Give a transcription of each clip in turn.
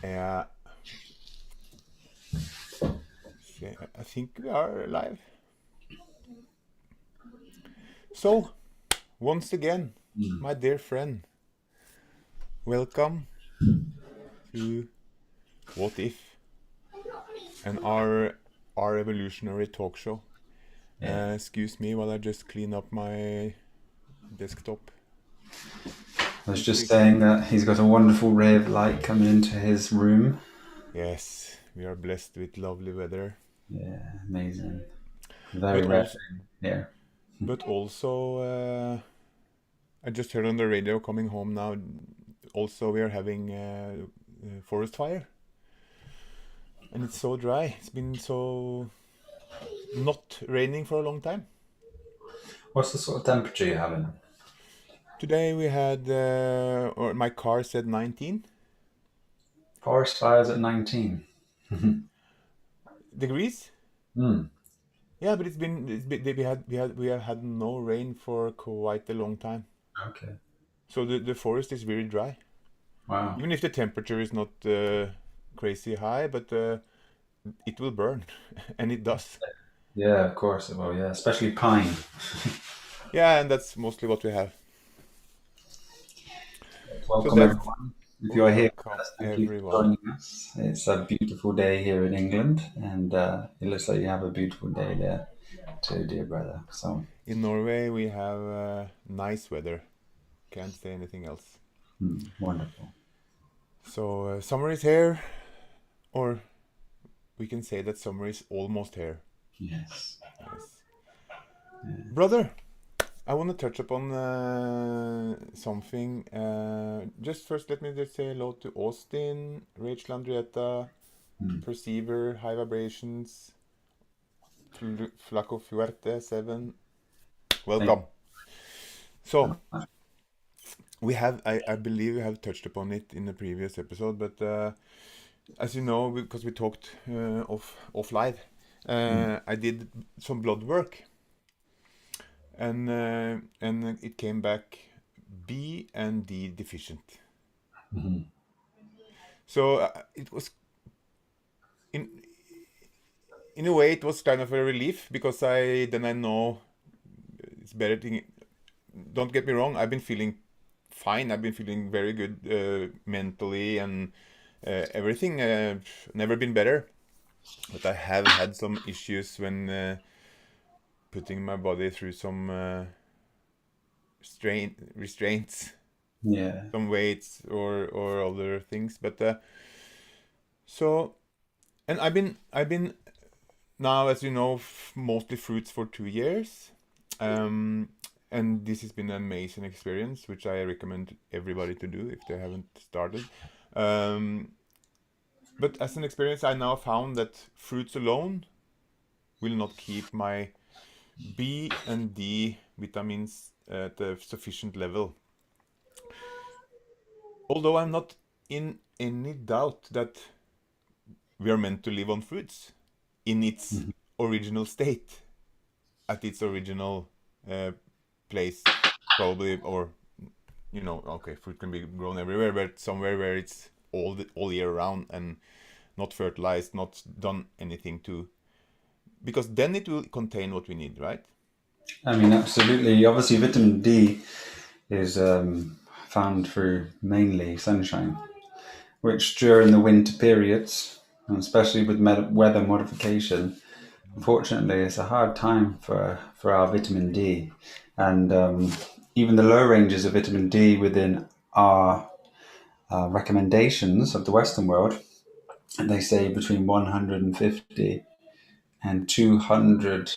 Yeah, I think we are live. So, once again, my dear friend, welcome to What If and our R-Evolutionary talk show. Yeah. Excuse me while I just clean up my desktop. I was just saying that he's got a wonderful ray of light coming into his room. Yes, we are blessed with lovely weather, Yeah, amazing. Very but rare also, thing here. but also, I just heard on the radio coming home now. Also, we are having forest fire. And it's so dry. It's been so not raining for a long time. What's the sort of temperature you're having? Today we had, or my car said 19 Forest fires at 19. degrees. Hmm. Yeah, but we have had no rain for quite a long time. Okay. So the forest is very dry. Wow. Even if the temperature is not crazy high, but it will burn, and it does. Yeah, of course it will. Yeah, especially pine. Yeah, and that's mostly what we have. So Welcome, that's everyone. If you're here welcome with us, thank you for everyone. joining us. It's a beautiful day here in England, and it looks like you have a beautiful day there too, dear brother. So, In Norway we have nice weather. Can't say anything else. wonderful. So summer is here, or we can say that summer is almost here. Yes. Yes, brother. I want to touch upon something. Just first, let me just say hello to Austin, Rachel Andrietta, Perceiver, High Vibrations, Flaco Fuerte 7. Thank Welcome. you. So I believe we have touched upon it in the previous episode, but as you know, because we talked off live, I did some blood work, and it came back B and D deficient. So it was in in a way it was kind of a relief because I know it's better thing. Don't get me wrong, I've been feeling fine. I've been feeling very good mentally and everything. Never been better, but I have had some issues when putting my body through some restraints, Yeah. some weights or other things. But so and I've been now, as you know, mostly fruits for 2 years. Um, and this has been an amazing experience, which I recommend everybody to do if they haven't started. Um, but as an experience, I now found that fruits alone will not keep my B and D vitamins at a sufficient level. Although I'm not in any doubt that we are meant to live on fruits in its original state, at its original uh, place, probably, or okay, fruit can be grown everywhere, but somewhere where it's all year round and not fertilized, not done anything to, because then it will contain what we need, right? I mean, absolutely. Obviously, vitamin D is found through mainly sunshine, which during the winter periods, and especially with weather modification, unfortunately, it's a hard time for our vitamin D. And even the low ranges of vitamin D within our recommendations of the Western world, they say between 150 and 200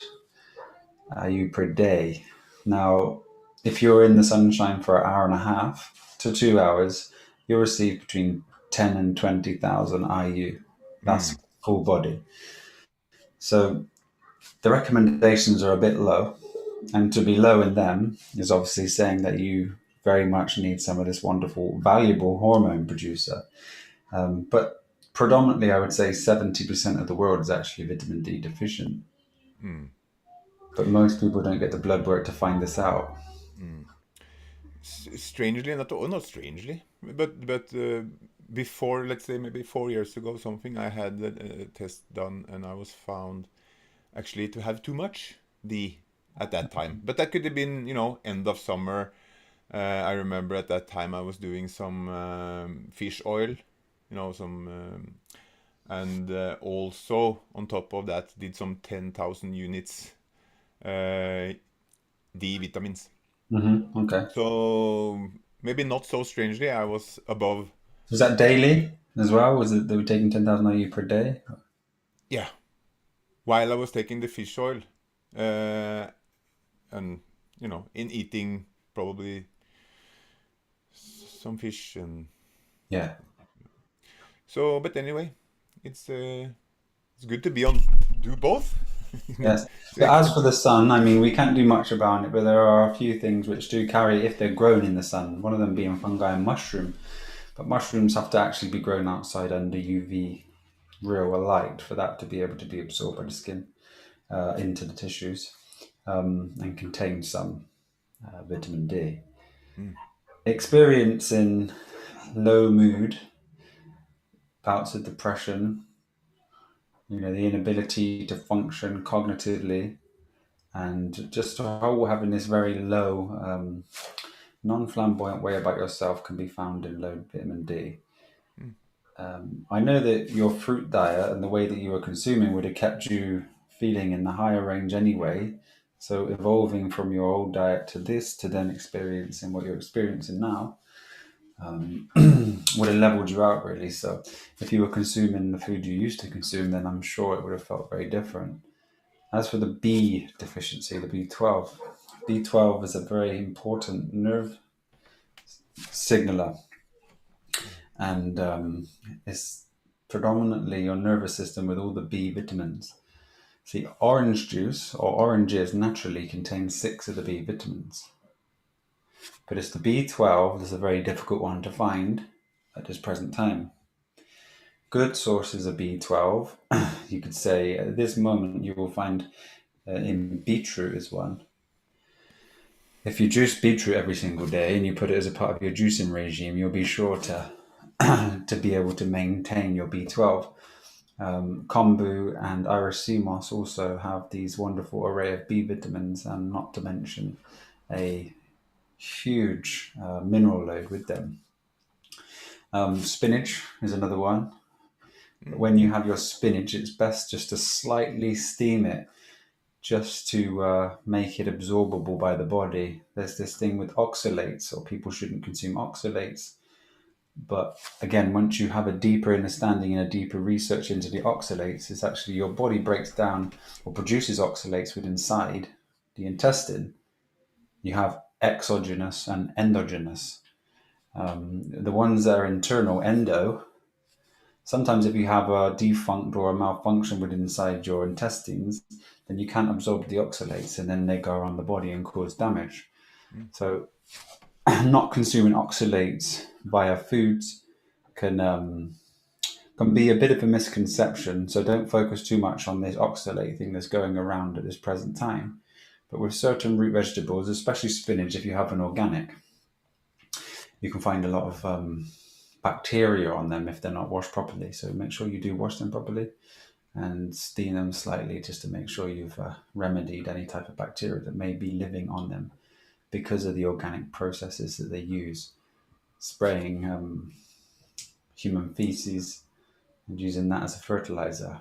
IU per day. Now, if you're in the sunshine for an hour and a half to 2 hours, you'll receive between 10 and 20,000 IU. That's Mm. full body. So the recommendations are a bit low. And to be low in them is obviously saying that you very much need some of this wonderful, valuable hormone producer. But predominantly, I would say 70% of the world is actually vitamin D deficient. Mm. But most people don't get the blood work to find this out. Mm. Strangely, not strangely, but before, let's say maybe 4 years ago, something, I had a test done, and I was found actually to have too much D at that time. But that could have been, end of summer. I remember at that time I was doing some fish oil, some, and also on top of that did some 10,000 units D vitamins. Okay. So maybe not so strangely, I was above. Was that daily as well? Was it they were taking 10,000 IU per day? Yeah, while I was taking the fish oil, uh, and in eating probably some fish, and Yeah. so. But anyway, it's good to be on do both. Yes. So But I as can. for the sun, I mean, we can't do much about it, but there are a few things which do carry if they're grown in the sun. One of them being fungi and mushroom. But mushrooms have to actually be grown outside under UV real light for that to be able to be absorbed by the skin into the tissues and contain some vitamin D. Mm, Experiencing low mood, bouts of depression, the inability to function cognitively, and just having this very low, non-flamboyant way about yourself can be found in low vitamin D. mm, I know that your fruit diet and the way that you were consuming would have kept you feeling in the higher range anyway. So evolving from your old diet to this, to then experiencing what you're experiencing now, would have leveled you out really. So if you were consuming the food you used to consume, then I'm sure it would have felt very different. As for the B deficiency, the B12, B12 is a very important nerve signaler, and it's predominantly your nervous system with all the B vitamins. See, orange juice or oranges naturally contain 6 of the B vitamins, but it's the B12 that's a very difficult one to find at this present time. Good sources of B12, you could say at this moment you will find in beetroot is one. If you juice beetroot every single day and you put it as a part of your juicing regime, you'll be sure to to be able to maintain your B12. Kombu and Iracemos also have these wonderful array of B vitamins, and not to mention a huge mineral load with them. Spinach is another one. mm, When you have your spinach, it's best just to slightly steam it just to make it absorbable by the body. There's this thing with oxalates, or people shouldn't consume oxalates. But again, once you have a deeper understanding and a deeper research into the oxalates, it's actually your body breaks down or produces oxalates within inside the intestine. You have exogenous and endogenous. The ones that are internal, endo, sometimes if you have a defunct or a malfunction within inside your intestines, then you can't absorb the oxalates, and then they go around the body and cause damage. mm, So not consuming oxalates via foods can be a bit of a misconception. So don't focus too much on this oxalate thing that's going around at this present time. But with certain root vegetables, especially spinach, if you have an organic, you can find a lot of bacteria on them if they're not washed properly. So make sure you do wash them properly and steam them slightly just to make sure you've remedied any type of bacteria that may be living on them because of the organic processes that they use. Spraying human feces and using that as a fertilizer.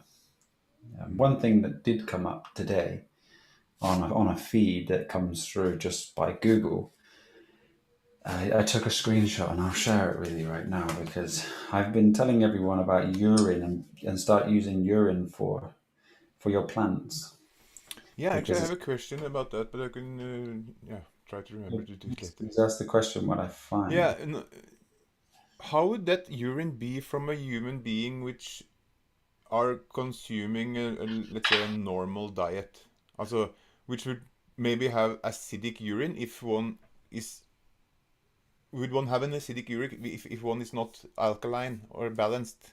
One thing that did come up today on a feed that comes through just by Google, I took a screenshot and I'll share it with you right now, because I've been telling everyone about urine and start using urine for your plants, yeah, actually, I because have a question about that, but I can try to remember to do it later. that's the question what I find. Yeah, and how would that urine be from a human being which are consuming let's say a normal diet? Also, which would maybe have acidic urine if one is. Would one have an acidic urine if one is not alkaline or balanced?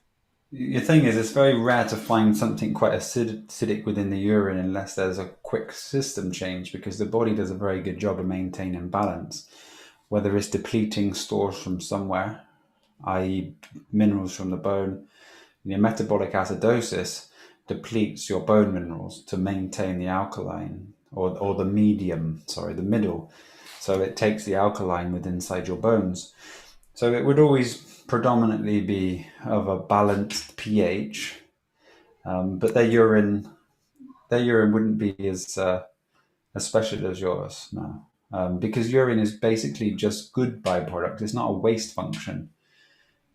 The thing is, it's very rare to find something quite acidic within the urine unless there's a quick system change, because the body does a very good job of maintaining balance, whether it's depleting stores from somewhere i.e. minerals from the bone. Your metabolic acidosis depletes your bone minerals to maintain the alkaline or the the middle. So it takes the alkaline within inside your bones. So it would always predominantly be of a balanced pH, but their urine wouldn't be as special as yours, no. Because urine is basically just good byproduct. It's not a waste function.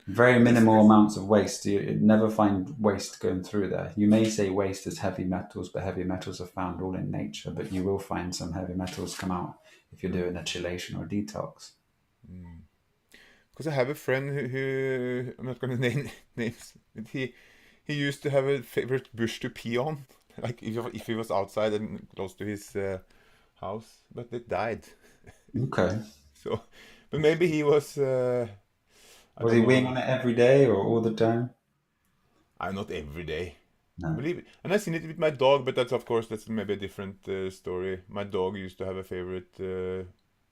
Very Is minimal amounts of waste. You never find waste going through there. You may say waste is heavy metals, but heavy metals are found all in nature. But you will find some heavy metals come out if you're doing a chelation or detox. because I have a friend who I'm not going to name names, but he used to have a favorite bush to pee on, like if he was outside and close to his house, but it died. Okay. So, but maybe he was. I Was don't he weighing know. on it every day or all the time? I'm not every day. I No. believe it. And I've seen it with my dog, but that's maybe a different story. My dog used to have a favorite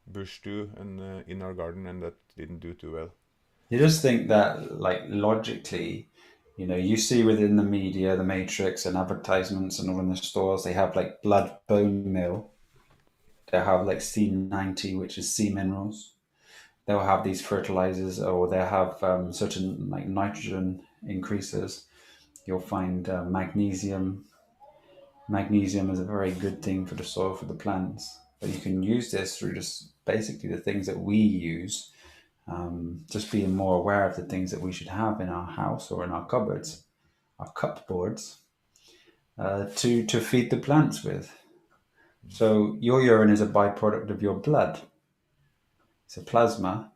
bush too, and in our garden, and that didn't do too well. You just think that, like, logically, you see within the media, the Matrix and advertisements and all in the stores, they have like blood bone meal. They have like C90, which is sea minerals. They'll have these fertilizers, or they'll have certain like nitrogen increases. You'll find magnesium. Magnesium is a very good thing for the soil, for the plants. But you can use this through just basically the things that we use, just being more aware of the things that we should have in our house or in our cupboards, our cupboards, to feed the plants with. So your urine is a byproduct of your blood. It's a plasma,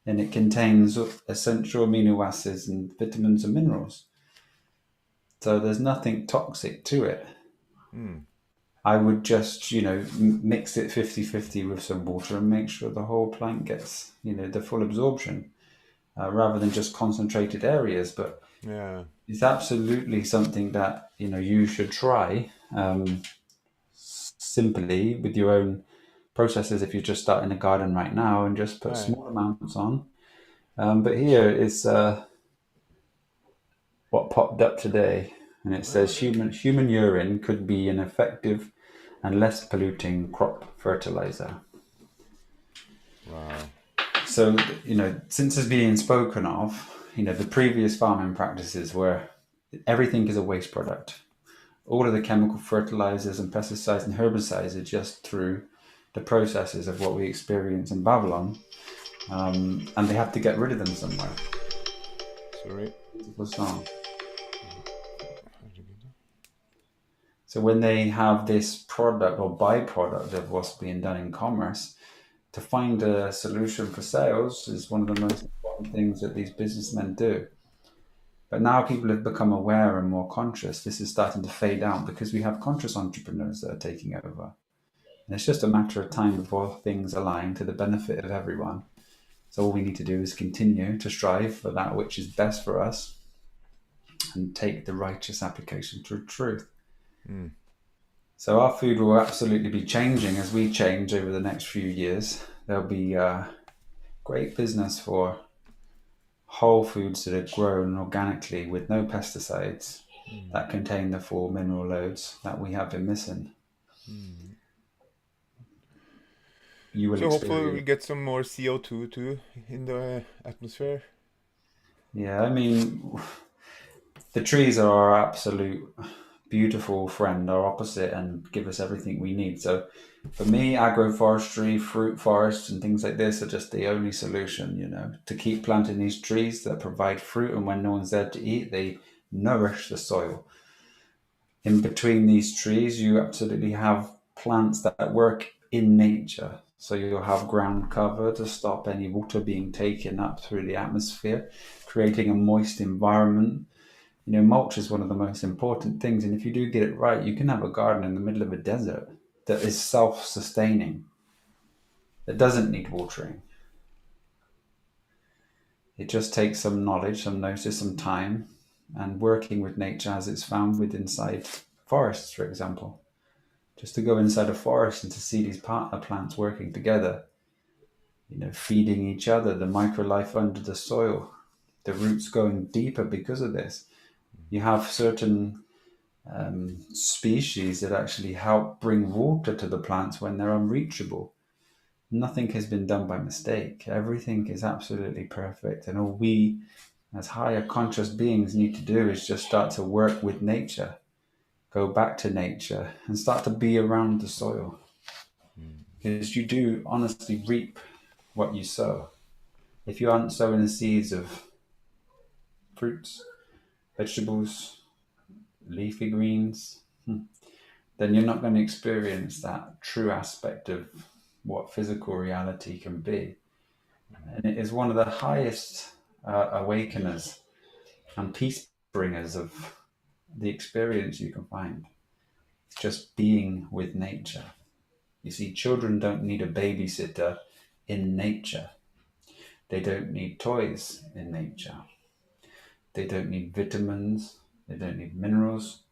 and it contains essential amino acids and vitamins and minerals. So there's nothing toxic to it. Hmm. I would just, mix it 50-50 with some water and make sure the whole plant gets, the full absorption, rather than just concentrated areas. But Yeah. it's absolutely something that, you should try, simply with your own processes if you're just starting a garden right now, and just put Aye. small amounts on. But here is what popped up today, and it says Okay. human urine could be an effective and less polluting crop fertilizer. Wow. So, since it's being spoken of, the previous farming practices where everything is a waste product. All of the chemical fertilizers and pesticides and herbicides are just through the processes of what we experience in Babylon, and they have to get rid of them somewhere. Sorry. Beautiful song. So when they have this product or byproduct of what's being done in commerce, to find a solution for sales is one of the most important things that these businessmen do. But now people have become aware and more conscious. This is starting to fade out because we have conscious entrepreneurs that are taking over. And it's just a matter of time before things align to the benefit of everyone. So all we need to do is continue to strive for that which is best for us and take the righteous application to truth. Hmm. So our food will absolutely be changing as we change over the next few years. There'll be great business for whole foods that are grown organically with no pesticides, Hmm. that contain the full mineral loads that we have been missing. Hmm. You will So hopefully experience. we'll get some more CO2 too in the atmosphere. Yeah, I mean, the trees are our absolute beautiful friend, our opposite, and give us everything we need. So for me, agroforestry, fruit forests, and things like this are just the only solution, to keep planting these trees that provide fruit. And when no one's there to eat, they nourish the soil. In between these trees, you absolutely have plants that work in nature. So you'll have ground cover to stop any water being taken up through the atmosphere, creating a moist environment. Mulch is one of the most important things. And if you do get it right, you can have a garden in the middle of a desert that is self-sustaining, that doesn't need watering. It just takes some knowledge, some notice, some time, and working with nature as it's found with inside forests, for example. Just to go inside a forest and to see these partner plants working together, feeding each other, the microlife under the soil. the roots going deeper because of this. You have certain species that actually help bring water to the plants when they're unreachable. Nothing has been done by mistake. Everything is absolutely perfect. And all we, as higher conscious beings, need to do is just start to work with nature, go back to nature, and start to be around the soil. Because you do honestly reap what you sow. If you aren't sowing the seeds of fruits, vegetables, leafy greens, then you're not going to experience that true aspect of what physical reality can be. And it is one of the highest awakeners and peace bringers of the experience you can find. It's just being with nature. You see, children don't need a babysitter in nature. They don't need toys in nature. They don't need vitamins. They don't need minerals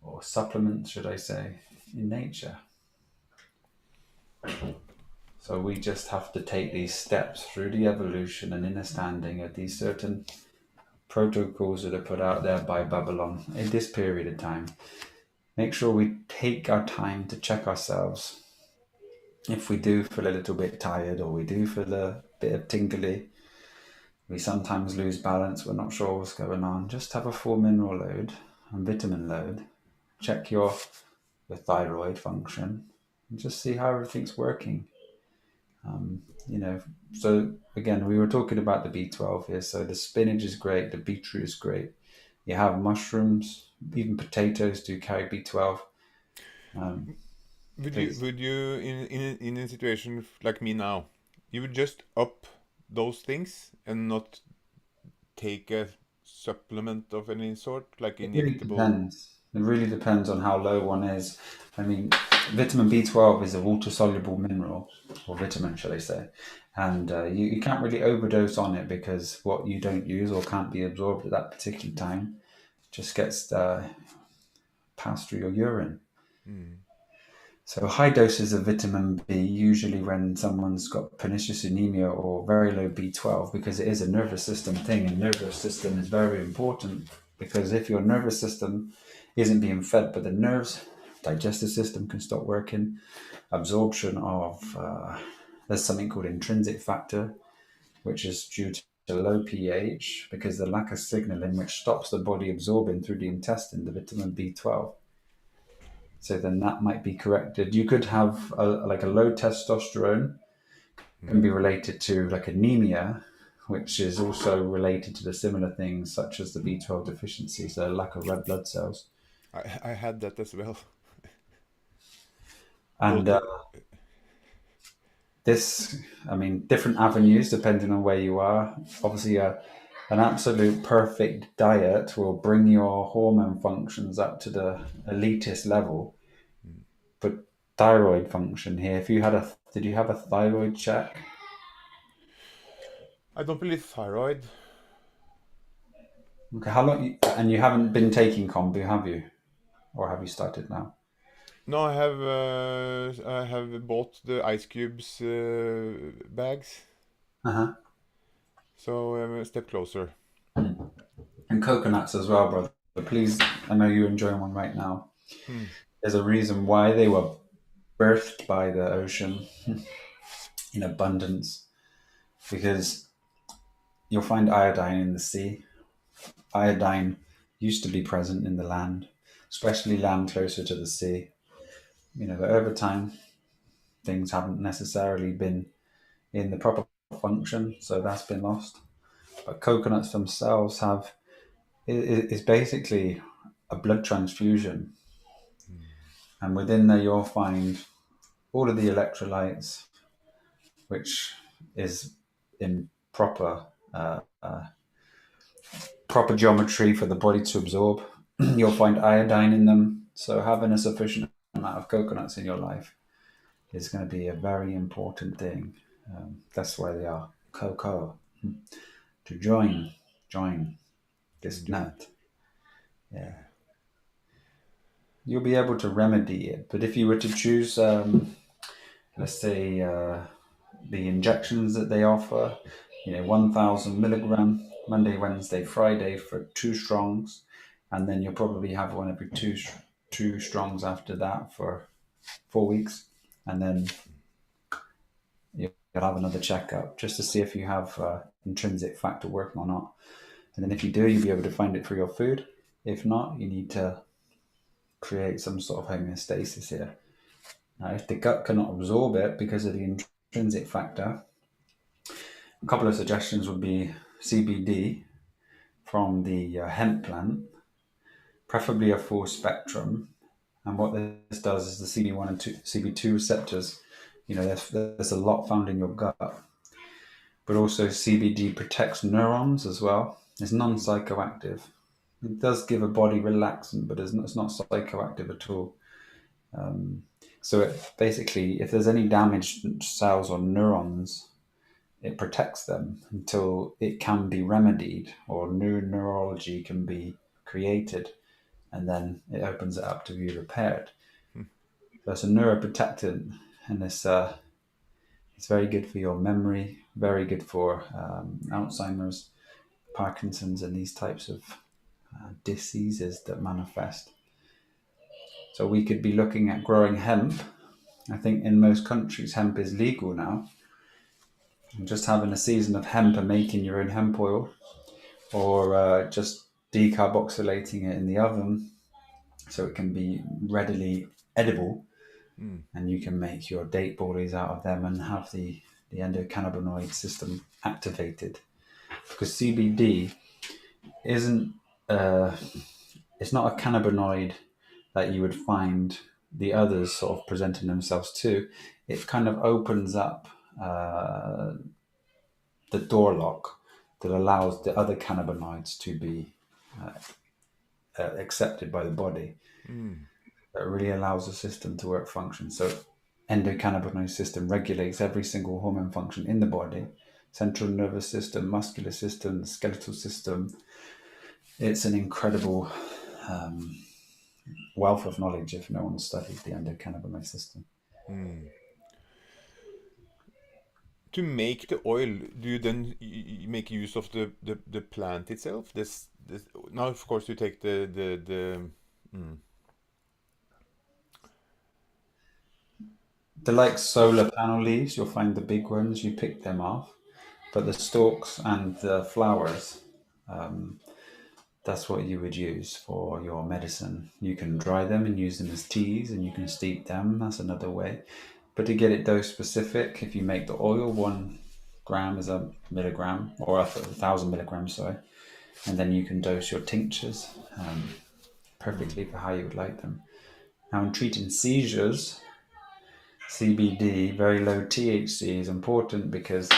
or supplements, should I say, in nature. So we just have to take these steps through the evolution and understanding of these certain protocols that are put out there by Babylon in this period of time. Make sure we take our time to check ourselves. If we do feel a little bit tired or we do feel a bit of tingly, we sometimes lose balance, we're not sure what's going on, just have a full mineral load and vitamin load. Check your thyroid function and just see how everything's working. So again, we were talking about the B12 here. So the spinach is great, the beetroot is great. You have mushrooms, even potatoes do carry B12. Would you in a situation like me now, you would just up those things and not take a supplement of any sort, like It really injectable? depends. It really depends on how low one is. I mean, vitamin B12 is a water-soluble mineral, or vitamin, shall I say. And you can't really overdose on it because what you don't use or can't be absorbed at that particular time just gets passed through your urine. So high doses of vitamin B, usually when someone's got pernicious anemia or very low B12, because it is a nervous system thing, and nervous system is very important because if your nervous system isn't being fed by the nerves, digestive system can stop working, absorption of, there's something called intrinsic factor, which is due to low pH because the lack of signaling which stops the body absorbing through the intestine the vitamin B12. So then that might be corrected. You could have a low testosterone can be related to like anemia, which is also related to the similar things such as the B12 deficiency, so lack of red blood cells. I had that as well. And Both. different avenues depending on where you are. Obviously, an absolute perfect diet will bring your hormone functions up to the elitist level. But thyroid function here, did you have a thyroid check? I don't believe thyroid. Okay, and you haven't been taking kombu, have you? Or have you started now? No, I have bought the ice cubes bags, Uh-huh. so I'm a step closer. And coconuts as well, brother. But please, I know you're enjoying one right now. Hmm. There's a reason why they were birthed by the ocean in abundance, because you'll find iodine in the sea. Iodine used to be present in the land, especially land closer to the sea. But over time, things haven't necessarily been in the proper function, so that's been lost. But coconuts themselves is basically a blood transfusion, and within there you'll find all of the electrolytes, which is in proper geometry for the body to absorb. You'll find iodine in them, so having a sufficient amount of coconuts in your life is going to be a very important thing. That's why they are cocoa. To join this Enjoy. nut. Yeah, you'll be able to remedy it. But if you were to choose, let's say, the injections that they offer, 1,000 milligram, Monday, Wednesday, Friday for 2 strongs, and then you'll probably have one every two strongs after that for 4 weeks, and then you'll have another checkup just to see if you have intrinsic factor working or not. And then if you do, you'll be able to find it through your food. If not, you need to create some sort of homeostasis here. Now, if the gut cannot absorb it because of the intrinsic factor, a couple of suggestions would be CBD from the hemp plant, preferably a full spectrum. And what this does is the CB1 and CB2 receptors, there's a lot found in your gut. But also CBD protects neurons as well. It's non-psychoactive. It does give a body relaxant, but it's not psychoactive at all. So basically, if there's any damaged cells or neurons, it protects them until it can be remedied or new neurology can be created, and then it opens it up to be repaired. So it's a neuroprotectant, and it's very good for your memory, very good for Alzheimer's, Parkinson's, and these types of diseases that manifest. So we could be looking at growing hemp. I think in most countries, hemp is legal now. And just having a season of hemp and making your own hemp oil, or just decarboxylating it in the oven so it can be readily edible, and you can make your date ballies out of them and have the endocannabinoid system activated. Because CBD isn't, it's not a cannabinoid that you would find the others sort of presenting themselves to. It kind of opens up the door lock that allows the other cannabinoids to be accepted by the body. That really allows the system to work function. So endocannabinoid system regulates every single hormone function in the body: central nervous system, muscular system, skeletal system. It's an incredible wealth of knowledge if no one studied the endocannabinoid system. To make the oil, do you then make use of the plant itself? This now, of course, you take The like solar panel leaves, you'll find the big ones, you pick them off, but the stalks and the flowers, that's what you would use for your medicine. You can dry them and use them as teas, and you can steep them. That's another way. But to get it dose specific, if you make the oil, 1 gram is a milligram, or 1,000 milligrams, sorry, and then you can dose your tinctures perfectly for how you would like them. Now, in treating seizures, CBD, very low THC, is important because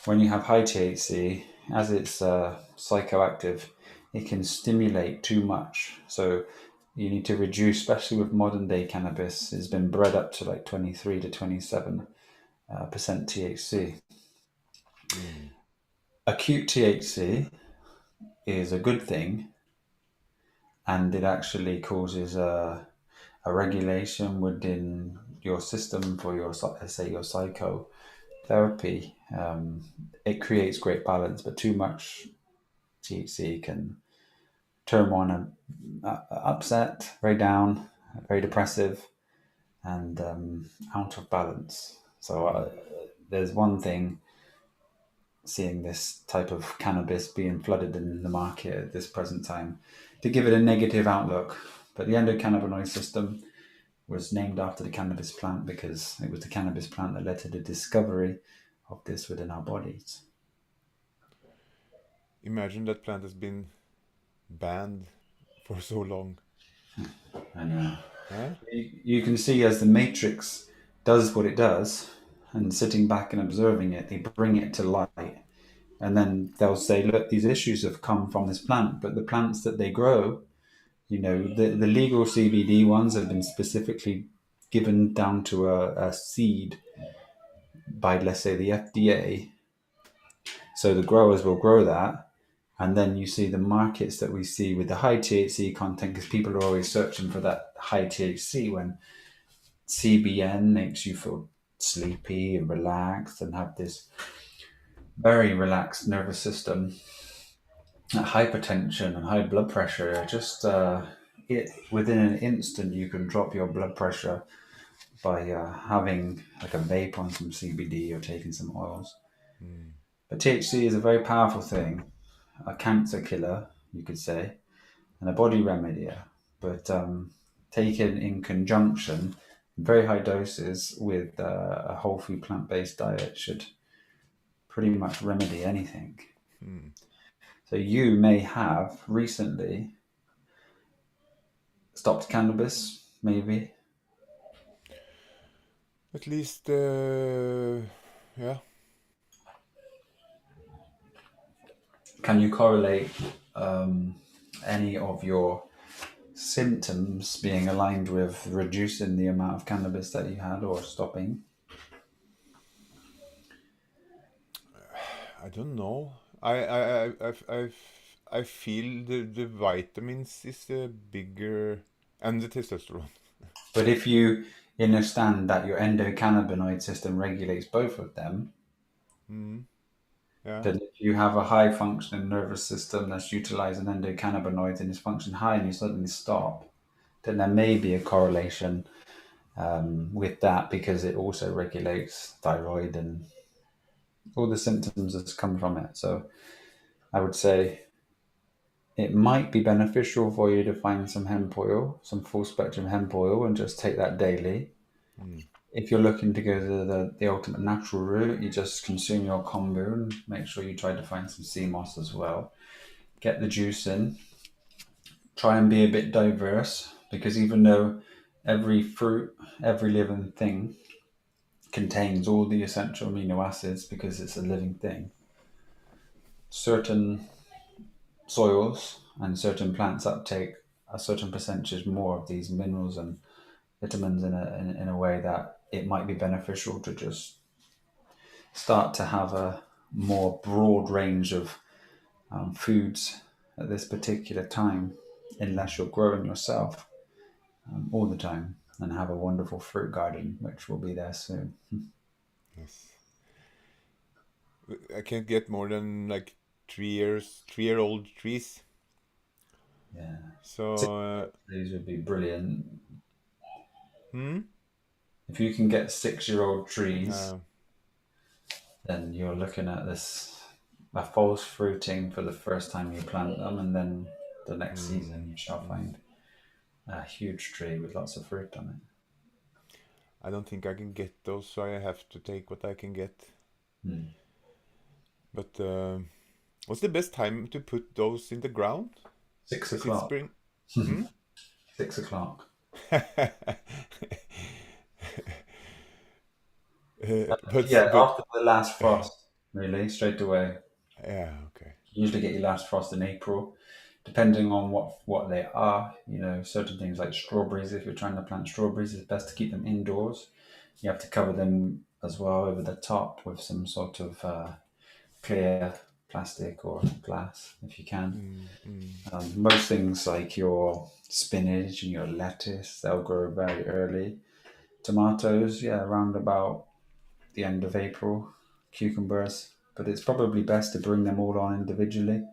when you have high THC, as it's psychoactive, it can stimulate too much. So you need to reduce, especially with modern day cannabis. It's been bred up to like 23 to 27% THC. Acute THC is a good thing, and it actually causes a regulation within your system for your, say, your psychotherapy. It creates great balance, but too much THC can turn one upset, very down, very depressive, and out of balance. So there's one thing, seeing this type of cannabis being flooded in the market at this present time, to give it a negative outlook. But the endocannabinoid system was named after the cannabis plant because it was the cannabis plant that led to the discovery of this within our bodies. Imagine that plant has been banned for so long. I know. Huh? You can see as the matrix does what it does, and sitting back and observing it, they bring it to light. And then they'll say, look, these issues have come from this plant, but the plants that they grow, the legal CBD ones have been specifically given down to a seed by, let's say, the FDA. So the growers will grow that. And then you see the markets that we see with the high THC content, because people are always searching for that high THC, when CBN makes you feel sleepy and relaxed and have this very relaxed nervous system. hypertension and high blood pressure, just within an instant, you can drop your blood pressure by having like a vape on some CBD or taking some oils. Mm. But THC is a very powerful thing, a cancer killer, you could say, and a body remedier. But taken in conjunction, in very high doses with a whole food plant based diet should pretty much remedy anything. Mm. So you may have recently stopped cannabis, maybe. At least, yeah. Can you correlate any of your symptoms being aligned with reducing the amount of cannabis that you had or stopping? I don't know. I feel the vitamins is bigger, and the testosterone. But if you understand that your endocannabinoid system regulates both of them, Mm. Yeah. then if you have a high functioning nervous system that's utilizing endocannabinoids and is functioning high and you suddenly stop, then there may be a correlation with that because it also regulates thyroid and all the symptoms that come from it. So I would say it might be beneficial for you to find some hemp oil, some full spectrum hemp oil, and just take that daily. Mm. If you're looking to go to the ultimate natural route, you just consume your kombu and make sure you try to find some sea moss as well. Get the juice in. Try and be a bit diverse because even though every fruit, every living thing contains all the essential amino acids because it's a living thing, certain soils and certain plants uptake a certain percentage more of these minerals and vitamins in a way that it might be beneficial to just start to have a more broad range of foods at this particular time, unless you're growing yourself all the time and have a wonderful fruit garden, which will be there soon. Yes. I can't get more than like 3 years, 3-year-old trees. Yeah, So, these would be brilliant. hmm? If you can get 6-year-old trees, Uh, then you're looking at this a false fruiting for the first time you plant them, and then the next season mm, you shall mm. find a huge tree with lots of fruit on I don't think I can get those, so I have to take what I can get. it. But what's the best time to put those in the ground? Six Is it o'clock. spring? Hmm? 6 o'clock. But Yeah, after the last frost, really, straight away. yeah, okay. You usually get your last frost in April, depending on what they are. You know, certain things like strawberries. If you're trying to plant strawberries, it's best to keep them indoors. You have to cover them as well over the top with some sort of clear plastic or glass if you can. Mm, mm, Most things like your spinach and your lettuce, they'll grow very early. Tomatoes, yeah, around about the end of April. Cucumbers, but it's probably best to bring them all on individually.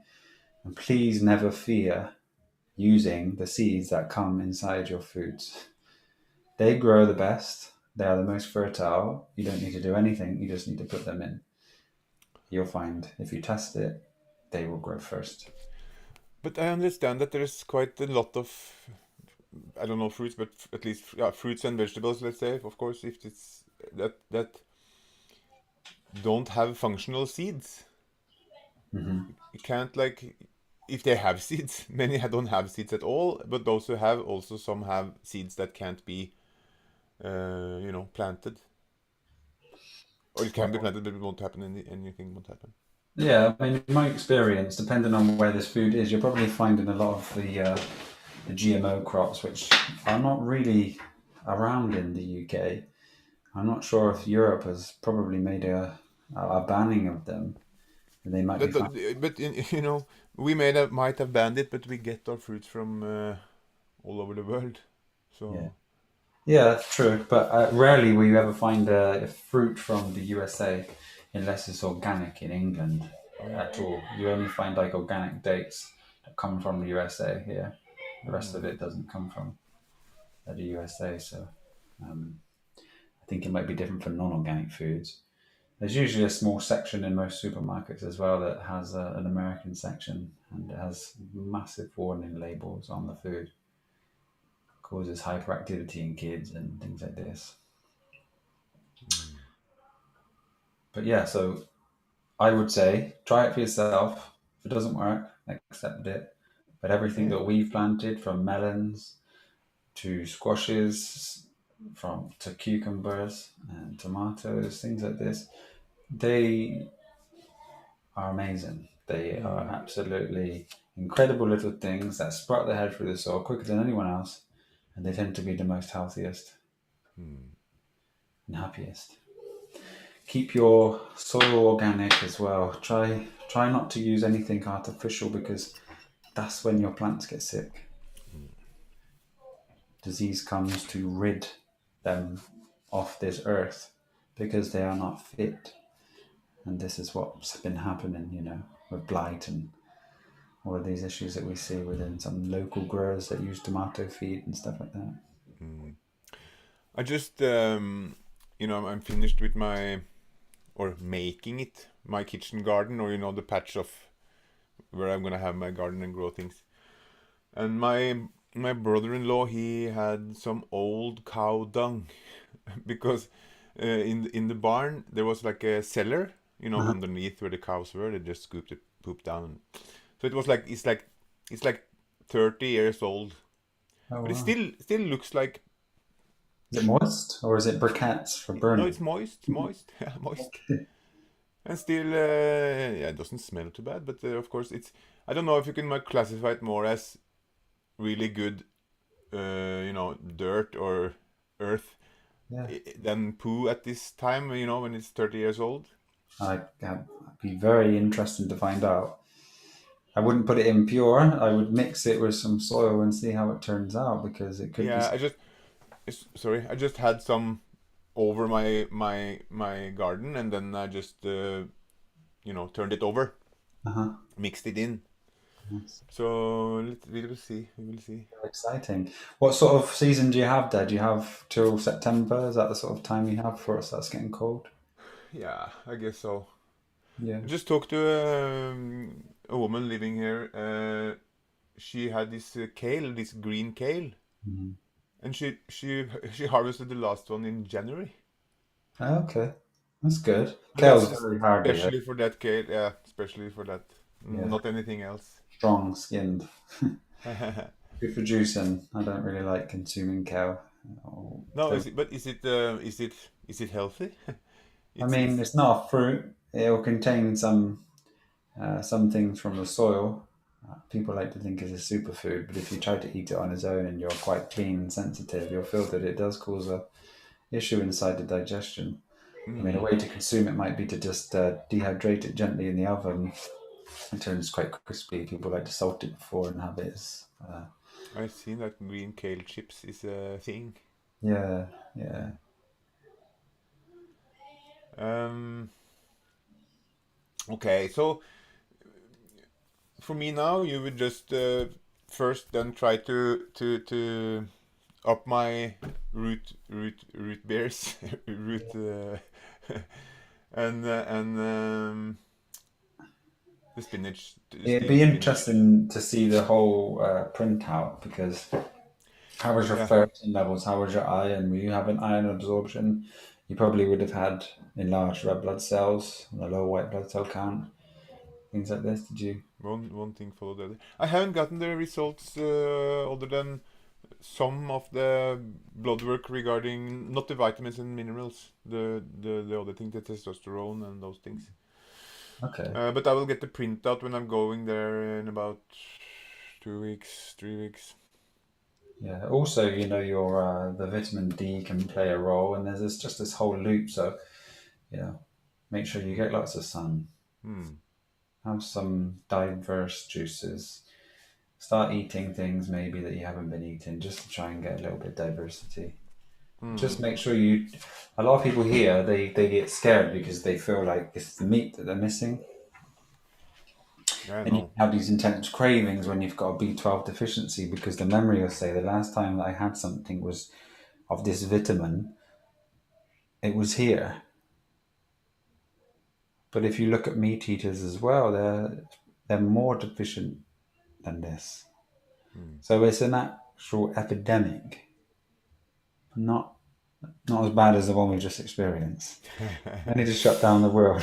And please never fear using the seeds that come inside your foods. They grow the best. They are the most fertile. You don't need to do anything. You just need to put them in. You'll find if you test it, they will grow first. but I understand that there's quite a lot of, I don't know, fruits, but at least, yeah, fruits and vegetables, let's say, of course, if it's that don't have functional seeds. You can't, like, if they have seeds, many don't have seeds at all, but those who have, also some have seeds that can't be, planted. Or it can be planted, but it won't happen, anything won't happen. Yeah, I mean, in my experience, depending on where this food is, you're probably finding a lot of the GMO crops, which are not really around in the UK. I'm not sure if Europe has probably made a banning of them. They might be found. But we might have banned it, but we get our fruits from all over the world. Yeah, So, yeah, that's true. But rarely will you ever find a fruit from the USA unless it's organic in England. at all. You only find like organic dates that come from the USA here. The rest of it doesn't come from the USA. So I think it might be different for non-organic foods. There's usually a small section in most supermarkets as well that has an American section, and it has massive warning labels on the food. Causes hyperactivity in kids and things like this. But yeah, so I would say try it for yourself. If it doesn't work, accept it. But everything Yeah. that we've planted, from melons to squashes, from to cucumbers and tomatoes, things like this, they are amazing. They are absolutely incredible little things that sprout their head through the soil quicker than anyone else, and they tend to be the most healthiest and happiest. Keep your soil organic as well. Try not to use anything artificial, because that's when your plants get sick. Disease comes to rid them off this earth because they are not fit. And this is what's been happening, with blight and all of these issues that we see within some local growers that use tomato feed and stuff like that. I just, I'm finished with or making it, my kitchen garden, or, the patch of where I'm gonna have my garden and grow things. And my brother-in-law, he had some old cow dung because in the barn there was like a cellar, underneath where the cows were. They just scooped it, poop down. So it was like it's like 30 years old, Oh, but it wow. still looks like. Is it moist or is it briquettes for No, burning? it's moist, yeah, moist, Okay. and still, yeah, it doesn't smell too bad. But of course, it's. I don't know if you can classify it more as really good, dirt or earth Yeah. than poo at this time. When it's 30 years old. I'd be very interested to find out. I wouldn't put it in pure. I would mix it with some soil and see how it turns out, because it could be. Yeah, sorry, I just had some over my garden, and then I just turned it over, Uh-huh. mixed it in. That's So we will see. We will see. exciting. What sort of season do you have there? Do you have till September? Is that the sort of time you have before it starts getting cold? Yeah, I guess so. Yeah. I just talked to a woman living here. She had this kale, this green kale, Mhm. and she harvested the last one in January. Okay, that's good. But Kale's that's very hardy. especially for that kale. Yeah, especially for that. Yeah, Not anything else. strong skinned. Good for juicing. I don't really like consuming kale. Oh, No, don't. is it healthy? I It's mean, it's it's not a fruit. It'll contain some things from the soil. People like to think it's a superfood, but if you try to eat it on its own and you're quite clean and sensitive, you'll feel that it does cause a issue inside the digestion. I mean, a way to consume it might be to just dehydrate it gently in the oven. It turns quite crispy. People like to salt it before and have it as, I've seen that green kale chips is a thing. yeah, yeah. Um, okay, so for me now, you would just first then try to up my root beers root and the spinach, It'd steamed be spinach. interesting to see the whole printout, because how was your Yeah. ferritin levels? How was your iron? Were you having iron absorption? You probably would have had enlarged red blood cells, a low white blood cell count, things like this. Did you? One thing followed the other. I haven't gotten the results other than some of the blood work regarding not the vitamins and minerals, the other thing, the testosterone and those things. Okay. But I will get the printout when I'm going there in about 2 weeks, 3 weeks. Yeah. Also, your the vitamin D can play a role, and there's just this whole loop. So, make sure you get lots of sun. Hmm. Have some diverse juices. Start eating things maybe that you haven't been eating, just to try and get a little bit of diversity. Just Hmm. make sure you. A lot of people here, they get scared because they feel like it's the meat that they're missing. Yeah, I And you know. have these intense cravings when you've got a B12 deficiency, because the memory will say the last time that I had something was of this vitamin, it was here. But if you look at meat eaters as well, they're more deficient than this. Mm. So it's an actual epidemic, not not as bad as the one we just experienced. I need to shut down the world.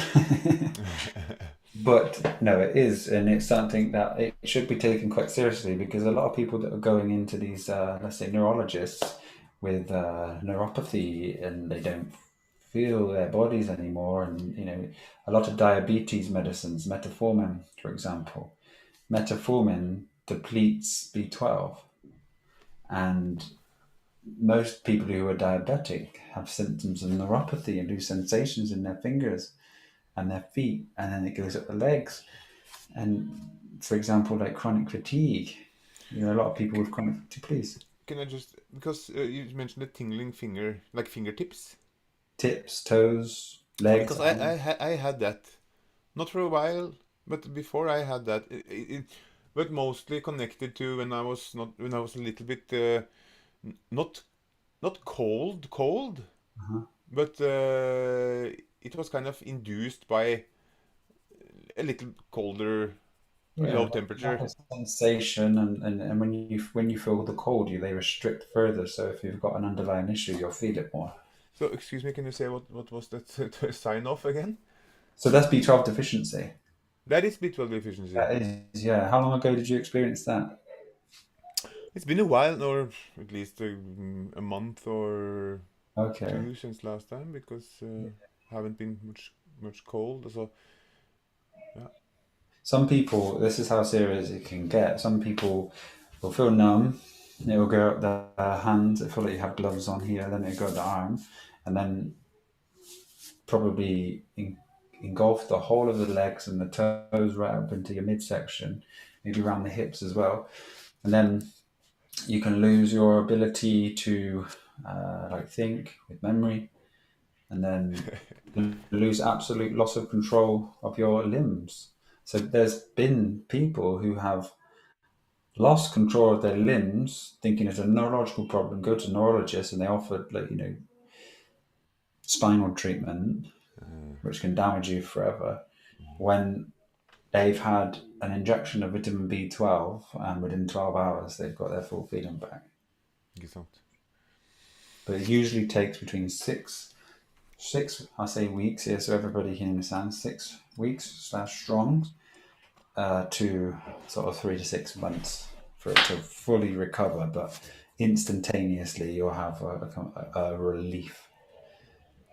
But no, it is, and it's something that it should be taken quite seriously, because a lot of people that are going into these, let's say, neurologists with neuropathy, and they don't feel their bodies anymore, and a lot of diabetes medicines, metformin, for example, metformin depletes B12, and most people who are diabetic have symptoms of neuropathy and lose sensations in their fingers and their feet, and then it goes up the legs. And for example, like chronic fatigue, a lot of people with chronic fatigue, please. Can I just, because you mentioned the tingling finger, like fingertips? Tips, toes, legs, Because arms. I had that, not for a while, but before I had that, but mostly connected to when I was a little bit not cold, Uh-huh. but it was kind of induced by a little colder, Yeah, low lack temperature. of sensation, and when you feel the cold, they restrict further. So if you've got an underlying issue, you'll feel it more. So excuse me, can you say what was that sign off again? So that's B12 deficiency. That is B12 deficiency. That is, yeah. How long ago did you experience that? It's been a while, or at least a month or Okay. two since last time, because haven't been much cold. So yeah. Some people, this is how serious it can get. Some people will feel numb. It will go up the hand. It feel like you have gloves on here. Then it go up the arm, and then probably engulf the whole of the legs and the toes right up into your midsection, maybe around the hips as well. And then you can lose your ability to like think with memory, and then lose absolute loss of control of your limbs. So there's been people who have lost control of their limbs, thinking it's a neurological problem, go to neurologists, and they offered like spinal treatment, Uh, which can damage you forever. When they've had an injection of vitamin B12, and within 12 hours they've got their full feeling back. Ikke sant? But it usually takes between six, I say weeks here, so everybody can understand, 6 weeks slash strong, to sort of 3 to 6 months for it to fully recover. But instantaneously, you'll have a relief.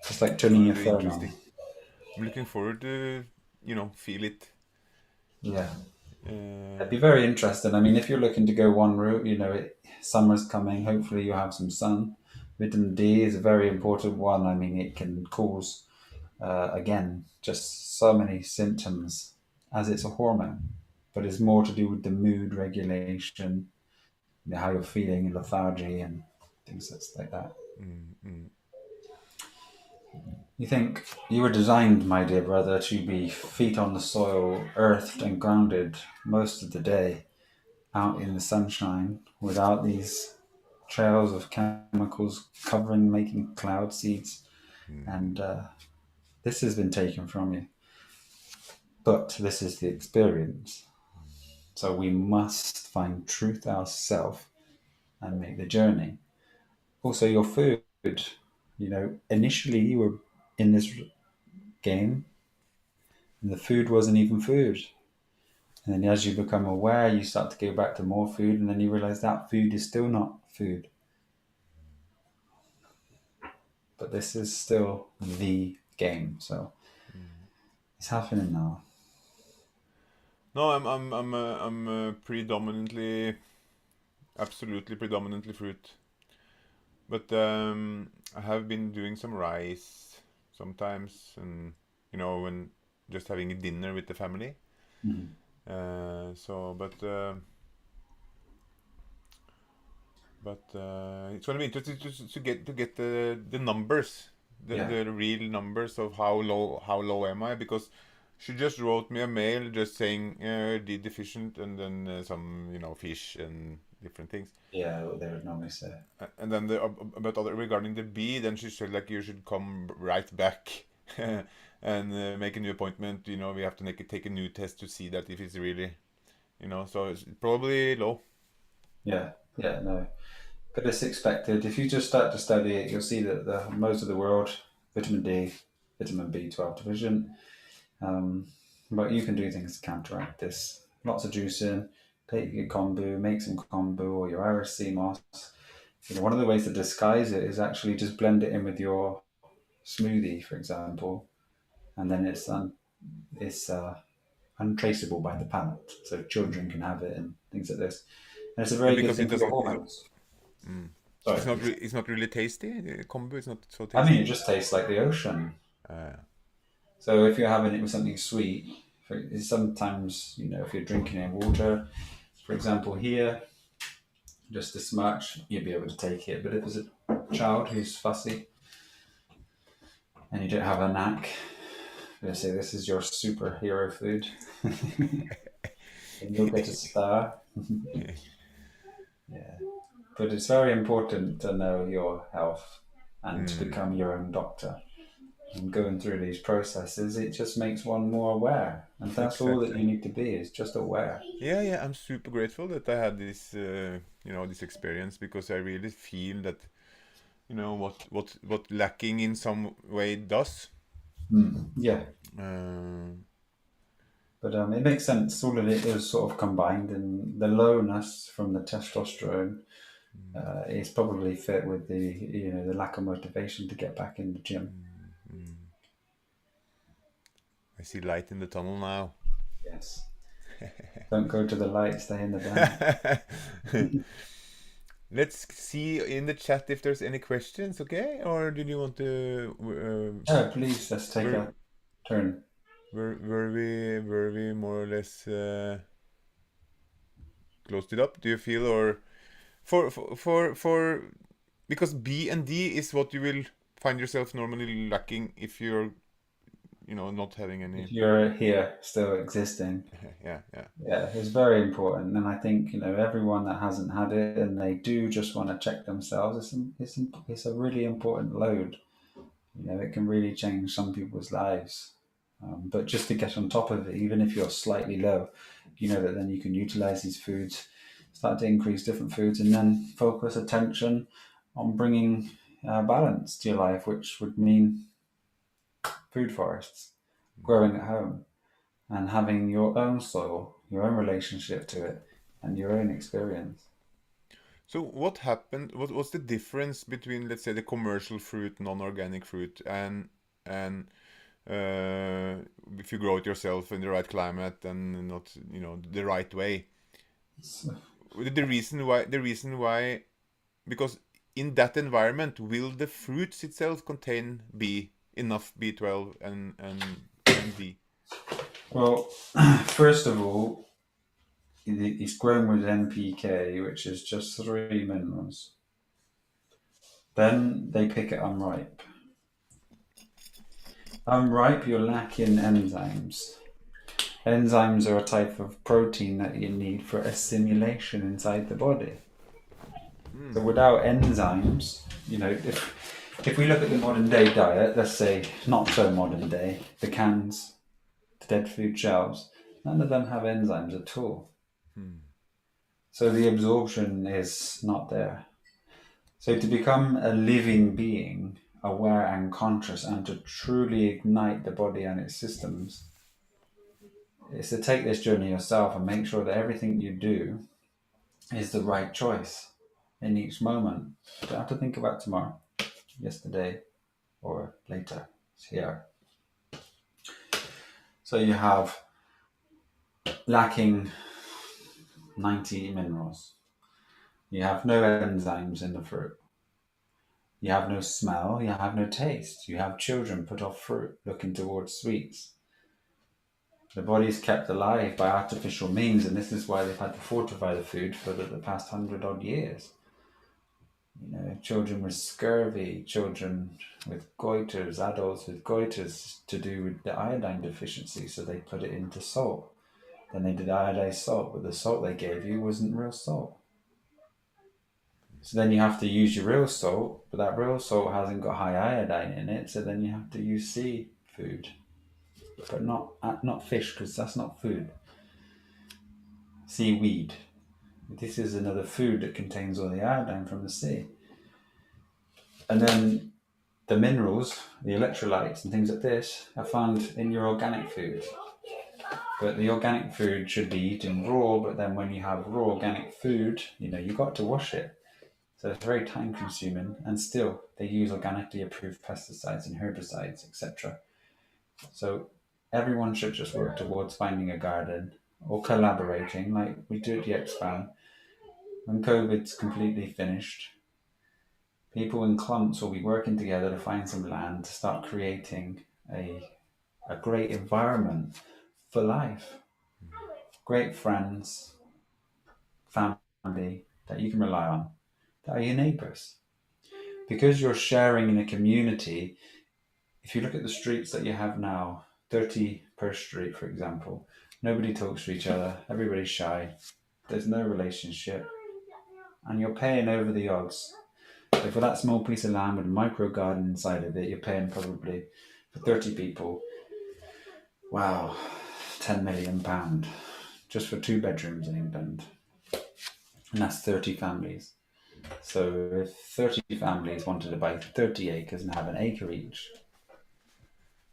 It's like It's turning gonna your be phone on. interesting. I'm looking forward to feel it. Yeah. It'd Uh, be very interesting. I mean, if you're looking to go one route, summer's coming. Hopefully, you'll have some sun. Vitamin D is a very important one. I mean, it can cause, again, just so many symptoms, as it's a hormone, but it's more to do with the mood regulation, how you're feeling, lethargy, and things that's like that. mm, mm. You think you were designed, my dear brother, to be feet on the soil, earthed and grounded most of the day, out in the sunshine, without these trails of chemicals covering, making cloud seeds, and this has been taken from you. But this is the experience. So we must find truth ourselves and make the journey. Also, your food. Initially you were in this game, and the food wasn't even food. And then as you become aware, you start to go back to more food, and then you realize that food is still not food. But this is still the game. So it's happening now. No, I'm predominantly, absolutely predominantly fruit, but I have been doing some rice sometimes, and when just having a dinner with the family. Mhm. So, but it's going to be interesting to get the numbers, the Yeah. the real numbers of how low am I, because She just wrote me a mail just saying D deficient and then some fish and different things. Yeah, what they would normally say. And then about other regarding the B, then she said like you should come right back and make a new appointment. We have to take a new test to see that if it's really, so it's probably low. Yeah, yeah, no. But it's expected. If you just start to study it, you'll see that most of the world, vitamin D, vitamin B12 deficient. But you can do things to counteract this. Lots of juicing, take your kombu, make some kombu or your Irish sea moss. One of the ways to disguise it is actually just blend it in with your smoothie, for example, and then it's untraceable by the palate, so children can have it and things like this. And it's a Yeah, very good because thing it for your doesn't. hormones. Mm. Sorry, It's not. It's not really tasty. The kombu is not so I mean, it tasty. just tastes like the ocean. Uh, So if you're having it with something sweet, sometimes if you're drinking it in water, for example, here, just this much, you'd be able to take it. But if it's a child who's fussy and you don't have a knack, they say this is your superhero food, and you'll get a star. Yeah, but it's very important to know your health and to become your own doctor. And going through these processes, it just makes one more aware, and that's all that exactly. you need to be, is just aware. Yeah, yeah. I'm super grateful that I had this, this experience because I really feel that, what lacking in some way does. Yeah, Uh, but it makes sense. All of it is sort of combined, and the lowness from the testosterone is probably fit with the lack of motivation to get back in the gym. I see light in the tunnel now. Yes. Don't go to the light, stay in the dark. Let's see in the chat if there's any questions, okay? Or did you want to? Yeah, please, let's take Were, a turn. were we more or less closed it up? Do you feel or for because B and D is what you will find yourself normally lacking if you're not having any. If you're here still existing, Yeah, yeah. yeah, it's very important. And I think everyone that hasn't had it and they do just want to check themselves, it's a really important load. It can really change some people's lives. But just to get on top of it, even if you're slightly low, that then you can utilize these foods, start to increase different foods, and then focus attention on bringing balance to your life, which would mean food forests, growing at home, and having your own soil, your own relationship to it, and your own experience. So what happened? What's the difference between, let's say, the commercial fruit, non-organic fruit, and uh, if you grow it yourself in the right climate and not, the right way? So, The reason why, because in that environment, will the fruits itself contain enough B12 and D? well, first of all, it's grown with NPK, which is just 3 minerals. Then they pick it unripe. Unripe, you're lacking enzymes. Enzymes are a type of protein that you need for assimilation inside the body. So without enzymes, if we look at the modern day diet, let's say not so modern day, the cans, the dead food shelves, none of them have enzymes at all. So the absorption is not there. So to become a living being, aware and conscious, and to truly ignite the body and its systems, is to take this journey yourself and make sure that everything you do is the right choice in each moment. You don't have to think about tomorrow, yesterday, or later. It's here. So you have lacking 90 minerals. You have no enzymes in the fruit. You have no smell, you have no taste. You have children put off fruit, looking towards sweets. The body's kept alive by artificial means, and this is why they've had to fortify the food for the past 100 odd years. children with scurvy, children with goiters, adults with goiters, to do with the iodine deficiency. So they put it into salt. Then they did iodized salt, but the salt they gave you wasn't real salt. So then you have to use your real salt, but that real salt hasn't got high iodine in it. So then you have to use seafood, but not fish, because that's not food. Seaweed. This is another food that contains all the iodine from the sea. And then the minerals, the electrolytes and things like this are found in your organic food. But the organic food should be eaten raw, but then when you have raw organic food, you got to wash it. So it's very time consuming, and still they use organically approved pesticides and herbicides, etc. So everyone should just work towards finding a garden or collaborating like we do at the Expand. When COVID's completely finished, people in clumps will be working together to find some land to start creating a great environment for life. Great friends, family that you can rely on, that are your neighbours. Because you're sharing in a community, if you look at the streets that you have now, 30 per street, for example, nobody talks to each other, everybody's shy, there's no relationship, and you're paying over the odds. So for that small piece of land with a micro garden inside of it, you're paying probably for 30 people, wow, £10 million just for 2 bedrooms in England. And that's 30 families. So if 30 families wanted to buy 30 acres and have an acre each,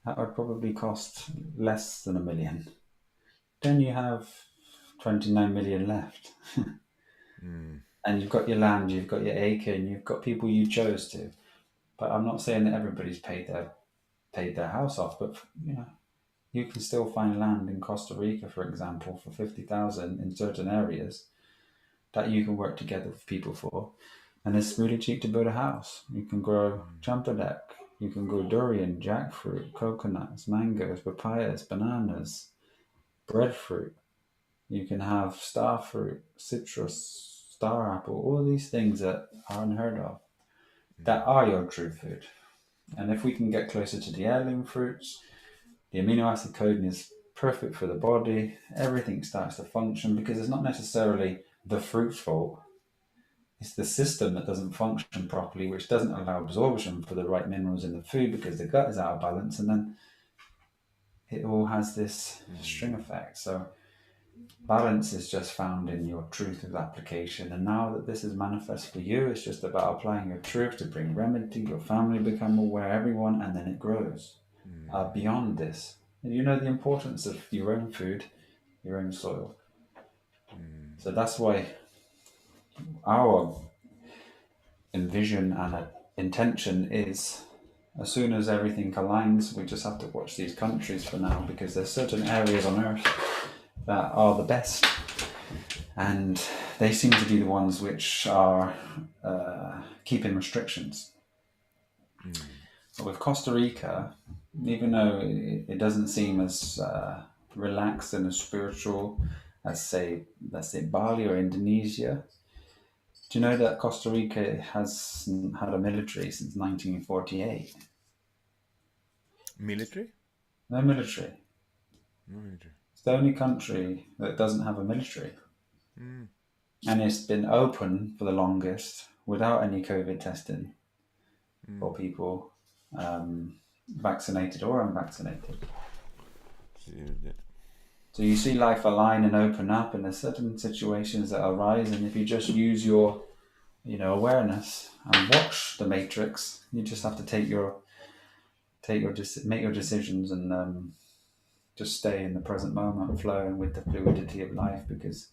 that would probably cost less than £1 million. Then you have 29 million left. And you've got your land, you've got your acre, and you've got people you chose to. But I'm not saying that everybody's paid their house off, but you can still find land in Costa Rica, for example, for 50,000 in certain areas that you can work together with people for. And it's really cheap to build a house. You can grow champadek, you can grow durian, jackfruit, coconuts, mangoes, papayas, bananas, breadfruit. You can have star fruit, citrus, star apple, all these things that are unheard of, that are your true food. And if we can get closer to the heirloom fruits, the amino acid coding is perfect for the body, everything starts to function, because it's not necessarily the fruit's fault. It's the system that doesn't function properly, which doesn't allow absorption for the right minerals in the food because the gut is out of balance, and then it all has this string effect. So balance is just found in your truth of application. And now that this is manifest for you, it's just about applying your truth to bring remedy, your family become aware, everyone, and then it grows beyond this. And you know the importance of your own food, your own soil. So that's why our envision and intention is, as soon as everything aligns, we just have to watch these countries for now, because there's certain areas on earth that are the best, and they seem to be the ones which are keeping restrictions. But with Costa Rica, even though it doesn't seem as relaxed and as spiritual as, say, let's say Bali or Indonesia, do you know that Costa Rica has had a military since 1948? Military? No military. No military. It's the only country that doesn't have a military. And it's been open for the longest without any COVID testing for people, vaccinated or unvaccinated. So you see life align and open up, and there's certain situations that arise, and if you just use your awareness and watch the matrix, you just have to make your decisions and just stay in the present moment, flowing with the fluidity of life, because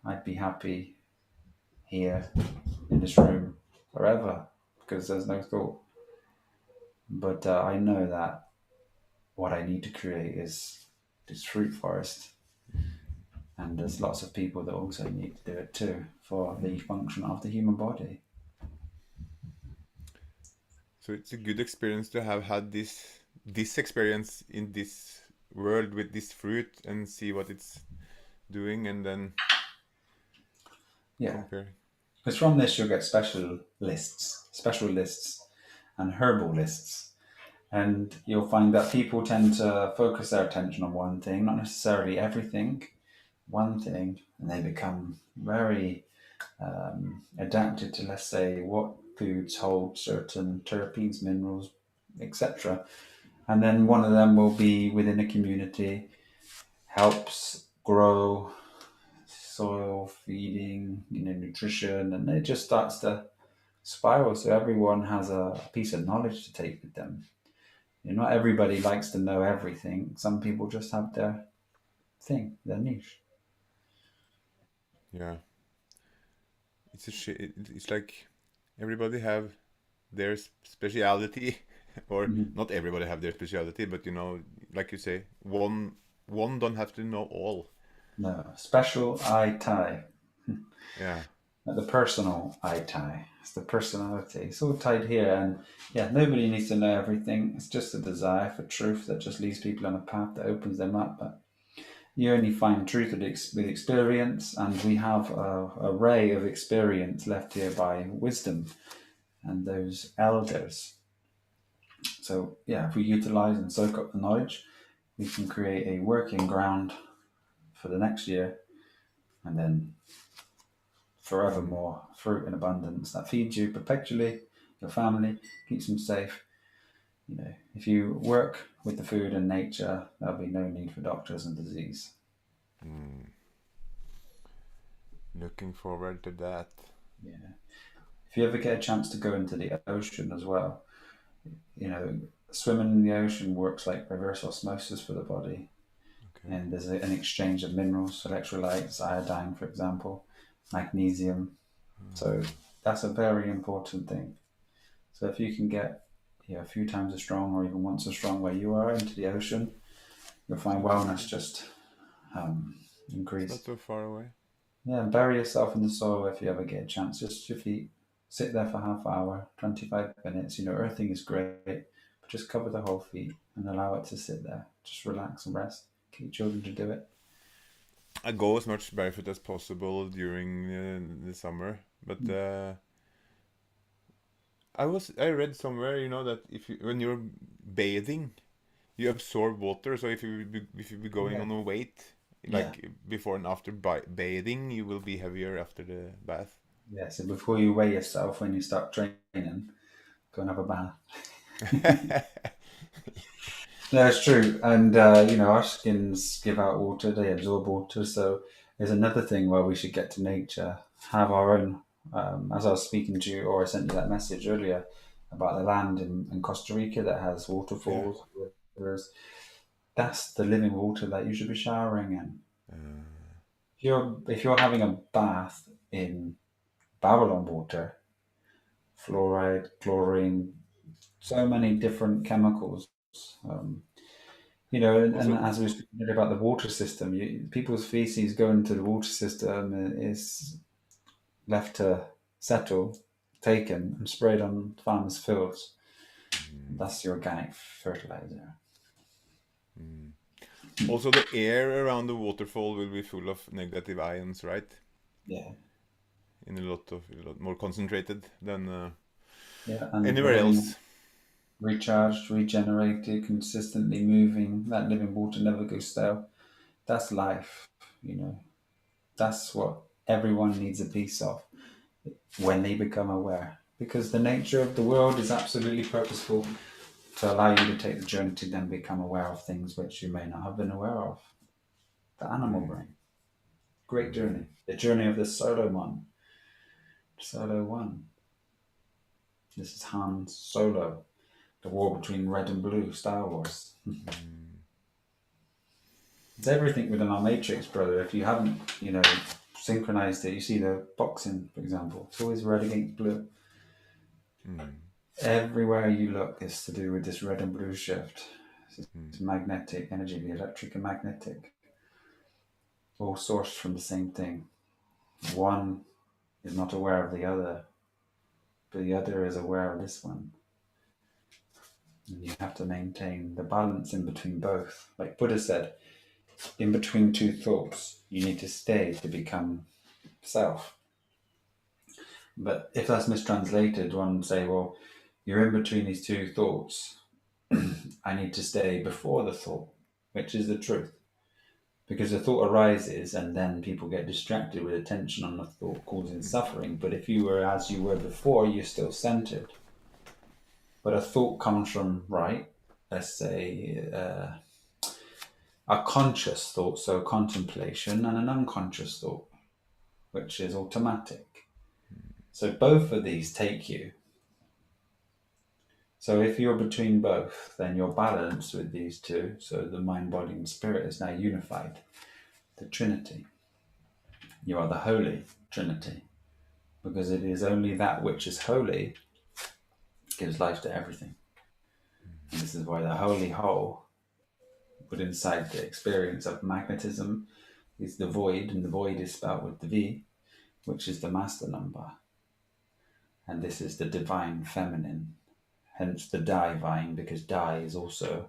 I'd be happy here in this room forever because there's no thought. But I know that what I need to create is this fruit forest, and there's lots of people that also need to do it too for the function of the human body. So it's a good experience to have had this experience in this world with this fruit and see what it's doing, and then compare. Because from this you'll get special lists and herbal lists. And you'll find that people tend to focus their attention on one thing, not necessarily everything, one thing, and they become very adapted to, let's say, what foods hold certain terpenes, minerals, etc. And then one of them will be within a community, helps grow soil, feeding, nutrition, and it just starts to spiral. So everyone has a piece of knowledge to take with them. Not everybody likes to know everything. Some people just have their thing, their niche. Yeah, it's like everybody have their speciality, or Mhm. not everybody have their speciality, but like you say, one don't have to know all. No, special eye tie. Yeah. The personal eye tie. It's the personality. It's all tied here, and yeah, nobody needs to know everything. It's just a desire for truth that just leads people on a path that opens them up. But you only find truth with experience, and we have a array of experience left here by wisdom and those elders. So yeah, if we utilize and soak up the knowledge, we can create a working ground for the next year, and then Mm. forevermore fruit in abundance that feeds you perpetually, your family, keeps them safe. If you work with the food and nature, there'll be no need for doctors and disease. Mm. Looking forward to that. Yeah. If you ever get a chance to go into the ocean as well, you know, swimming in the ocean works like reverse osmosis for the body. Okay. And there's an exchange of minerals, electrolytes, iodine, for example, magnesium. So that's a very important thing. So if you can get a few times as strong or even once as strong where you are into the ocean, you'll find wellness just um, It's not increase. so far away. Yeah, and bury yourself in the soil if you ever get a chance. Just your feet. Sit there for half hour, 25 minutes. Earthing is great, but just cover the whole feet and allow it to sit there. Just relax and rest. Keep children to do it. I go as much barefoot as possible during the summer, but I read somewhere, that when you're bathing, you absorb water. So if you be going Yeah. on a weight, Yeah. like before and after bathing, you will be heavier after the bath. Yeah. So before you weigh yourself when you start training, go and have a bath. No, it's true. And, our skins give out water, they absorb water. So there's another thing where we should get to nature, have our own. As I was speaking to you, or I sent you that message earlier about the land in Costa Rica that has Yeah. waterfalls, rivers. That's the living water that you should be showering in. Uh, If you're having a bath in Babylon water, fluoride, chlorine, so many different chemicals. Um, and Also, as we were speaking earlier about the water system, people's feces go into the water system and is left to settle, taken, and sprayed on farmers' fields. mm, That's the organic fertilizer. mm. Also the air around the waterfall will be full of negative ions, right? Yeah, In a lot more concentrated than yeah, and the anywhere living, else. recharged, regenerated, consistently moving. That living water never goes stale. That's life. You know, that's what everyone needs a piece of when they become aware. Because the nature of the world is absolutely purposeful to allow you to take the journey to then become aware of things which you may not have been aware of. The animal Mm, brain. Great mm. journey. The journey of the Solo One. Solo One. This is Han Solo. The war between red and blue, Star Wars. Mm, It's everything within our Matrix, brother. If you haven't, synchronized it, you see the boxing, for example. It's always red against blue. mm, Everywhere you look is to do with this red and blue shift. mm, It's magnetic energy, the electric and magnetic, all sourced from the same thing. One is not aware of the other, but the other is aware of this one. And you have to maintain the balance in between both. Like Buddha said, in between two thoughts, you need to stay to become self. But if that's mistranslated, one would say, well, you're in between these two thoughts. I need to stay before the thought, which is the truth. Because the thought arises and then people get distracted with attention on the thought, causing suffering. But if you were as you were before, you're still centered. But a thought comes from, right, let's say, a conscious thought, so contemplation, and an unconscious thought, which is automatic. So both of these take you. So if you're between both, then you're balanced with these two. So the mind, body, and spirit is now unified. The Trinity. You are the Holy Trinity. Because it is only that which is holy gives life to everything. And this is why the holy whole, put inside the experience of magnetism, is the void, and the void is spelled with the V, which is the master number. And this is the divine feminine, hence the divine, because di is also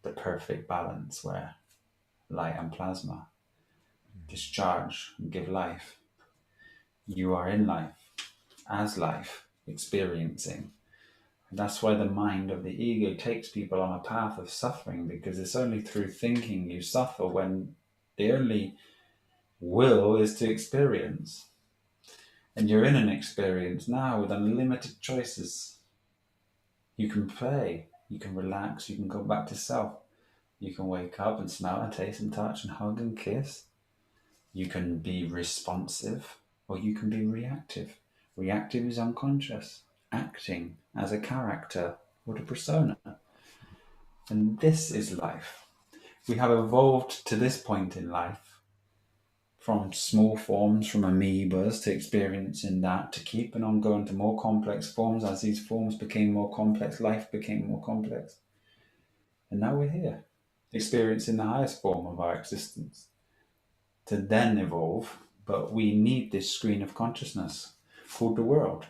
the perfect balance where light and plasma discharge and give life. You are in life, as life, experiencing. And that's why the mind of the ego takes people on a path of suffering, because it's only through thinking you suffer when the only will is to experience. And you're in an experience now with unlimited choices. You can play, you can relax, you can go back to self. You can wake up and smell and taste and touch and hug and kiss. You can be responsive or you can be reactive. Reactive is unconscious, acting as a character or a persona. And this is life. We have evolved to this point in life from small forms, from amoebas, to experiencing that, to keeping on going to more complex forms. As these forms became more complex, life became more complex. And now we're here, experiencing the highest form of our existence, to then evolve. But we need this screen of consciousness called the world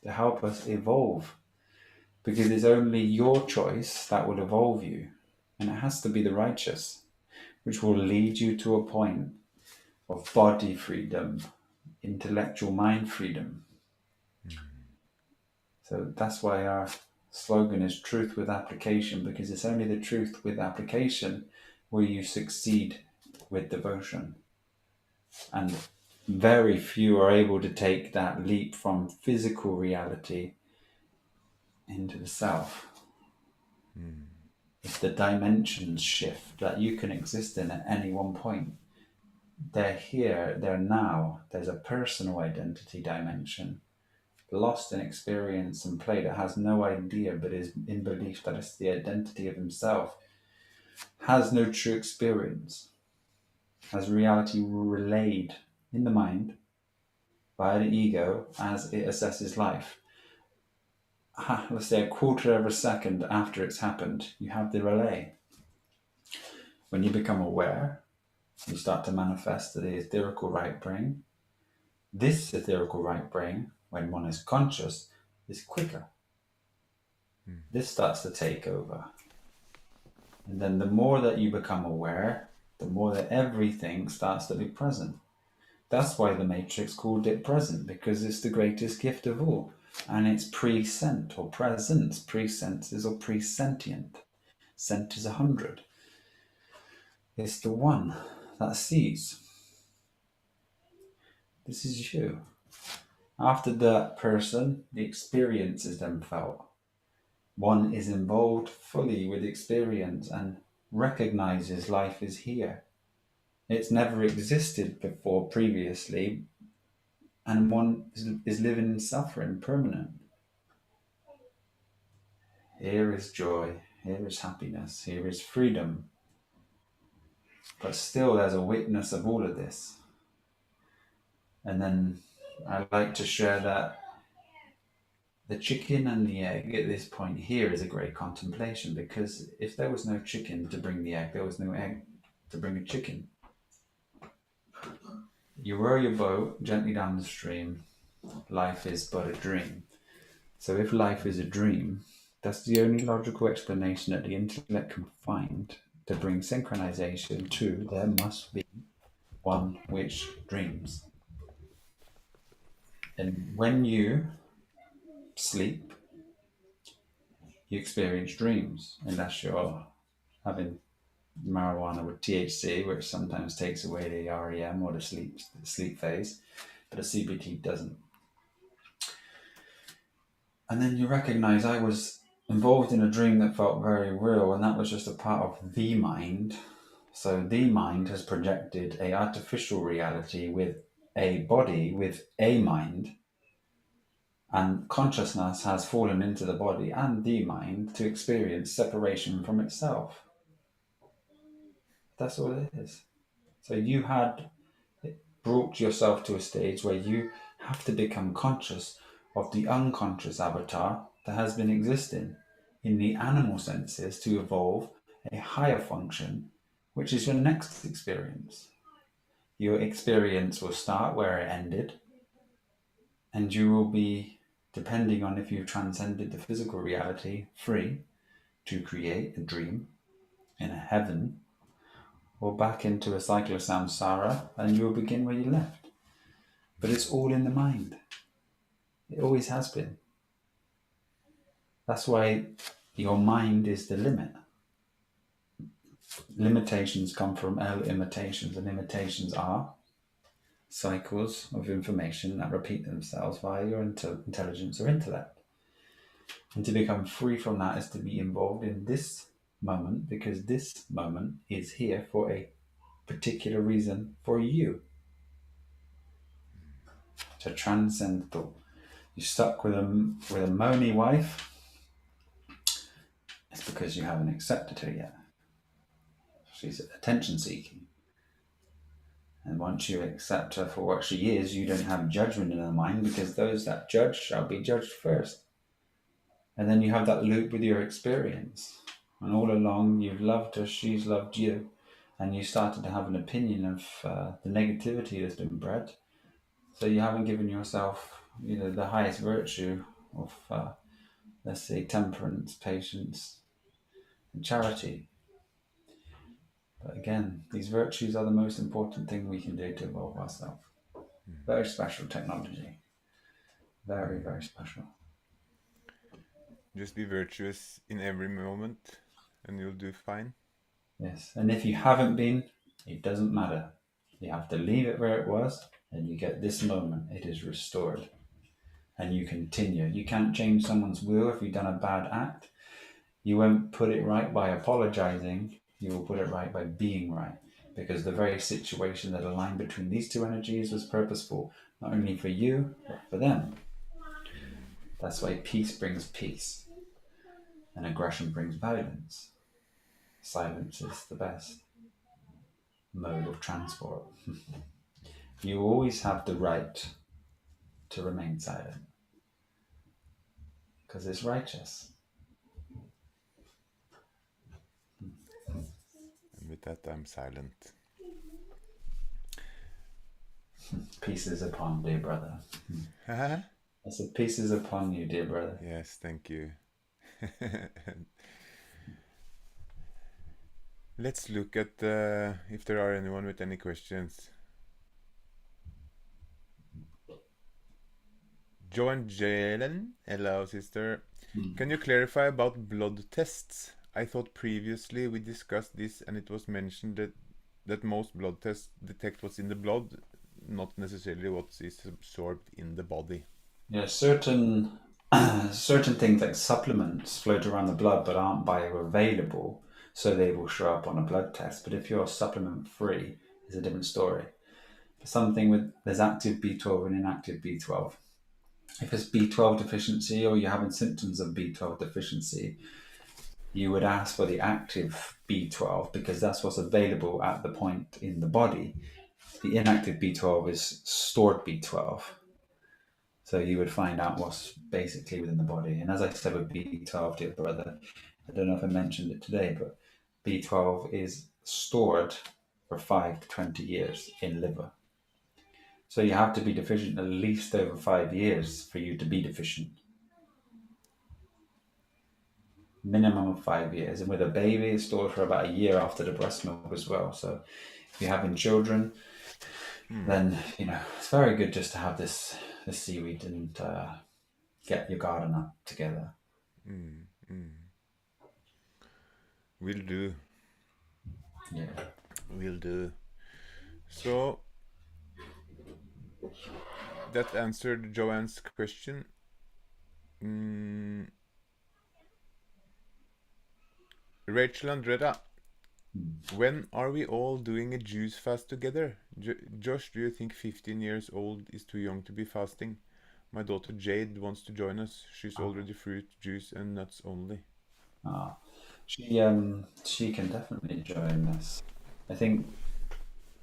to help us evolve, because it's only your choice that will evolve you, and it has to be the righteous, which will lead you to a point of body freedom, intellectual mind freedom. So that's why our slogan is truth with application, because it's only the truth with application where you succeed with devotion. And very few are able to take that leap from physical reality into the self. It's the dimensions shift that you can exist in at any one point. They're here, they're now. There's a personal identity dimension, lost in experience and play, that has no idea but is in belief that it's the identity of himself, has no true experience, has reality relayed in the mind by the ego as it assesses life. Let's say a quarter of a second after it's happened, you have the relay. When you become aware, you start to manifest the etherical right brain. This etherical right brain, when one is conscious, is quicker. This starts to take over. And then the more that you become aware, the more that everything starts to be present. That's why the Matrix called it present, because it's the greatest gift of all. And it's present or presence. Presenses or presentient. Sent is 100. It's the one that sees. This is you. After that person, the experience is then felt. One is involved fully with experience and recognizes life is here. It's never existed before previously, and one is living in suffering permanent. Here is joy, here is happiness, here is freedom. But still there's a witness of all of this. And then I like to share that the chicken and the egg at this point here is a great contemplation, because if there was no chicken to bring the egg, there was no egg to bring a chicken. You row your boat gently down the stream. Life is but a dream. So if life is a dream, that's the only logical explanation that the intellect can find to bring synchronization to there must be one which dreams. And when you sleep, you experience dreams, unless you're having marijuana with THC, which sometimes takes away the REM or the sleep phase, but a CBT doesn't. And then you recognize I was involved in a dream that felt very real, and that was just a part of the mind. So the mind has projected a artificial reality with a body, with a mind, and consciousness has fallen into the body and the mind to experience separation from itself. That's all it is. So you had brought yourself to a stage where you have to become conscious of the unconscious avatar that has been existing in the animal senses to evolve a higher function, which is your next experience. Your experience will start where it ended, and you will be, depending on if you've transcended the physical reality, free to create a dream in a heaven or back into a cycle of samsara, and you will begin where you left. But it's all in the mind. It always has been. That's why your mind is the limit. Limitations come from imitations, and imitations are cycles of information that repeat themselves via your intelligence or intellect. And to become free from that is to be involved in this moment, because this moment is here for a particular reason for you. To transcend thought. You're stuck with a moany wife, it's because you haven't accepted her yet. She's attention seeking. And once you accept her for what she is, you don't have judgment in her mind, because those that judge shall be judged first. And then you have that loop with your experience. And all along you've loved her, she's loved you. And you started to have an opinion of the negativity that's been bred. So you haven't given yourself, the highest virtue of, let's say, temperance, patience, and charity. But again, these virtues are the most important thing we can do to evolve ourselves. Very special technology. Very, very special. Just be virtuous in every moment and you'll do fine. Yes, and if you haven't been, it doesn't matter. You have to leave it where it was, and you get this moment. It is restored. And you continue. You can't change someone's will if you've done a bad act. You won't put it right by apologizing. You will put it right by being right. Because the very situation that aligned between these two energies was purposeful, not only for you, but for them. That's why peace brings peace. And aggression brings violence. Silence is the best mode of transport. You always have the right to remain silent. Because it's righteous. And with that, I'm silent. Peace is upon, dear brother. I said, peace is upon you, dear brother. Yes, thank you. Let's look at if there are anyone with any questions. Joan Jalen, hello sister. Can you clarify about blood tests? I thought previously we discussed this and it was mentioned that most blood tests detect what's in the blood, not necessarily what is absorbed in the body. Yeah, certain things like supplements float around the blood but aren't bioavailable, so they will show up on a blood test. But if you're supplement free, it's a different story. There's active B12 and inactive B12. If it's B12 deficiency or you're having symptoms of B12 deficiency, you would ask for the active B12 because that's what's available at the point in the body. The inactive B12 is stored B12. So you would find out what's basically within the body. And as I said with B12, dear brother, I don't know if I mentioned it today, but B12 is stored for 5 to 20 years in liver. So you have to be deficient at least over 5 years for you to be deficient. Minimum of 5 years. And with a baby, it's stored for about a year after the breast milk as well. So if you're having children, then, it's very good just to have this the seaweed and get your garden up together. Mm, mm. Will do. Yeah. Will do. So that answered Joanne's question. Mm, Rachel Andretta, when are we all doing a juice fast together? Josh, do you think 15 years old is too young to be fasting? My daughter Jade wants to join us. She's already fruit, juice, and nuts only. Ah, she can definitely join us. I think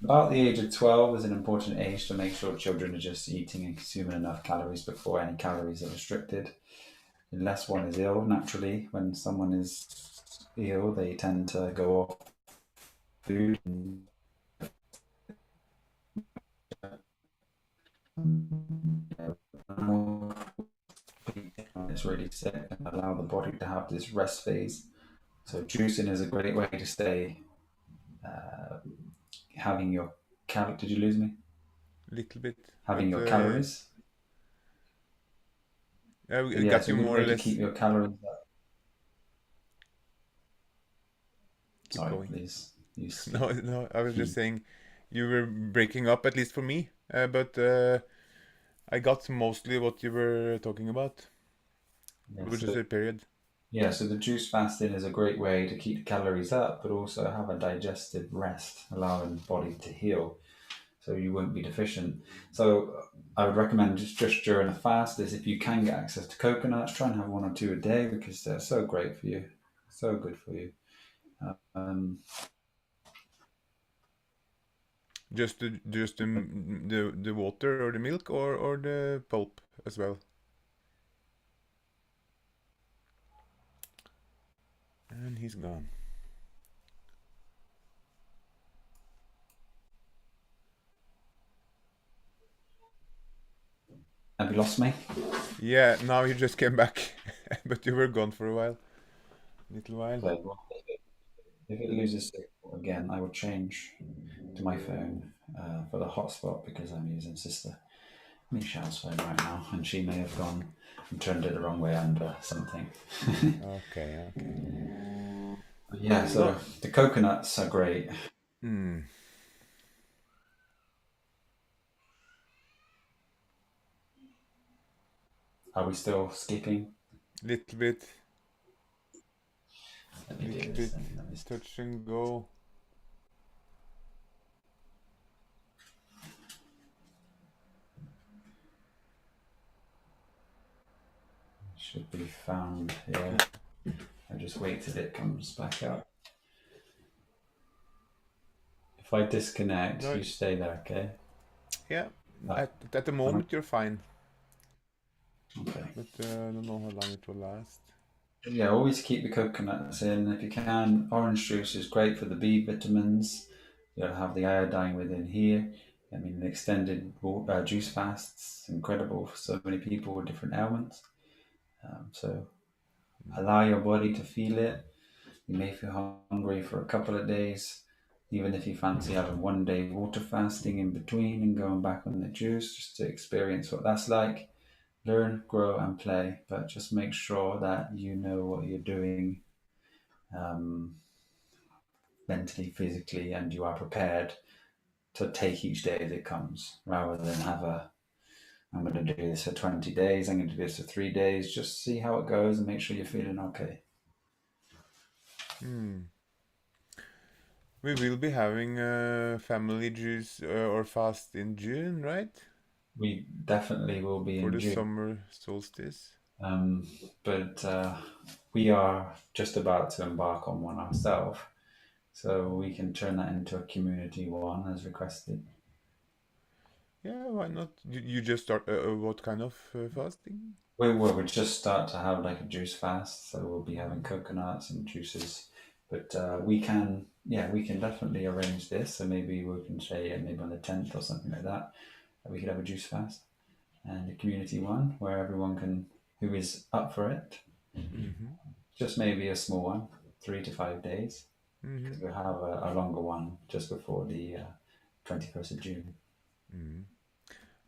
about the age of 12 is an important age to make sure children are just eating and consuming enough calories before any calories are restricted. Unless one is ill, naturally, when someone is ill, they tend to go off food and it's really sick and allow the body to have this rest phase. So juicing is a great way to stay having your Did you lose me? Little bit, Having but your calories. I Yeah, got it's a you good more or way to less. keep your calories up. Keep Sorry, going. please. You speak. No, no, I was just saying you were breaking up, at least for me. But I got mostly what you were talking about. Yeah, Which is a period. so the juice fasting is a great way to keep the calories up, but also have a digestive rest, allowing the body to heal, so you won't be deficient. So I would recommend just during a fast is if you can get access to coconuts, try and have 1 or 2 a day because they're so great for you, so good for you. Um, Just the water or the milk or the pulp as well. And he's gone. have you lost me? Yeah, now you just came back, but you were gone for a while, little while. Okay, well, if it loses signal again, I will change to my phone for the hotspot because I'm using Sister Michelle's phone right now, and she may have gone and turned it the wrong way under something. Okay, okay. But yeah, so No. the coconuts are great. Hmm. Are we still skipping? Little bit, Let me do little this bit. then. Touch and go. Should be found here. I just wait till it comes back up. If I disconnect, No, you stay there, okay? yeah. Uh, At the moment you're fine, okay. but I don't know how long it will last. Yeah, always keep the coconuts in if you can. Orange juice is great for the B vitamins. You'll have the iodine within here. I mean, the extended juice fasts incredible for so many people with different ailments. So allow your body to feel it. You may feel hungry for a couple of days, even if you fancy having 1 day water fasting in between and going back on the juice just to experience what that's like. Learn, grow, and play, but just make sure that you know what you're doing um, mentally, physically, and you are prepared to take each day as it comes rather than have I'm going to do this for 20 days, I'm going to do this for 3 days. Just see how it goes and make sure you're feeling okay. Hmm. We will be having a family juice or fast in June, right? We definitely will be For in the June. summer solstice. But we are just about to embark on one ourselves, so we can turn that into a community one as requested. Yeah, why not? You just start. What kind of fasting? We just start to have like a juice fast, so we'll be having coconuts and juices. But we can definitely arrange this. So maybe we can say maybe on the 10th or something like that, we could have a juice fast and a community one where everyone can, who is up for it, Mm-hmm. just maybe a small one, 3 to 5 days, Mm-hmm. because we'll have a longer one just before the 21st of June. Mm-hmm.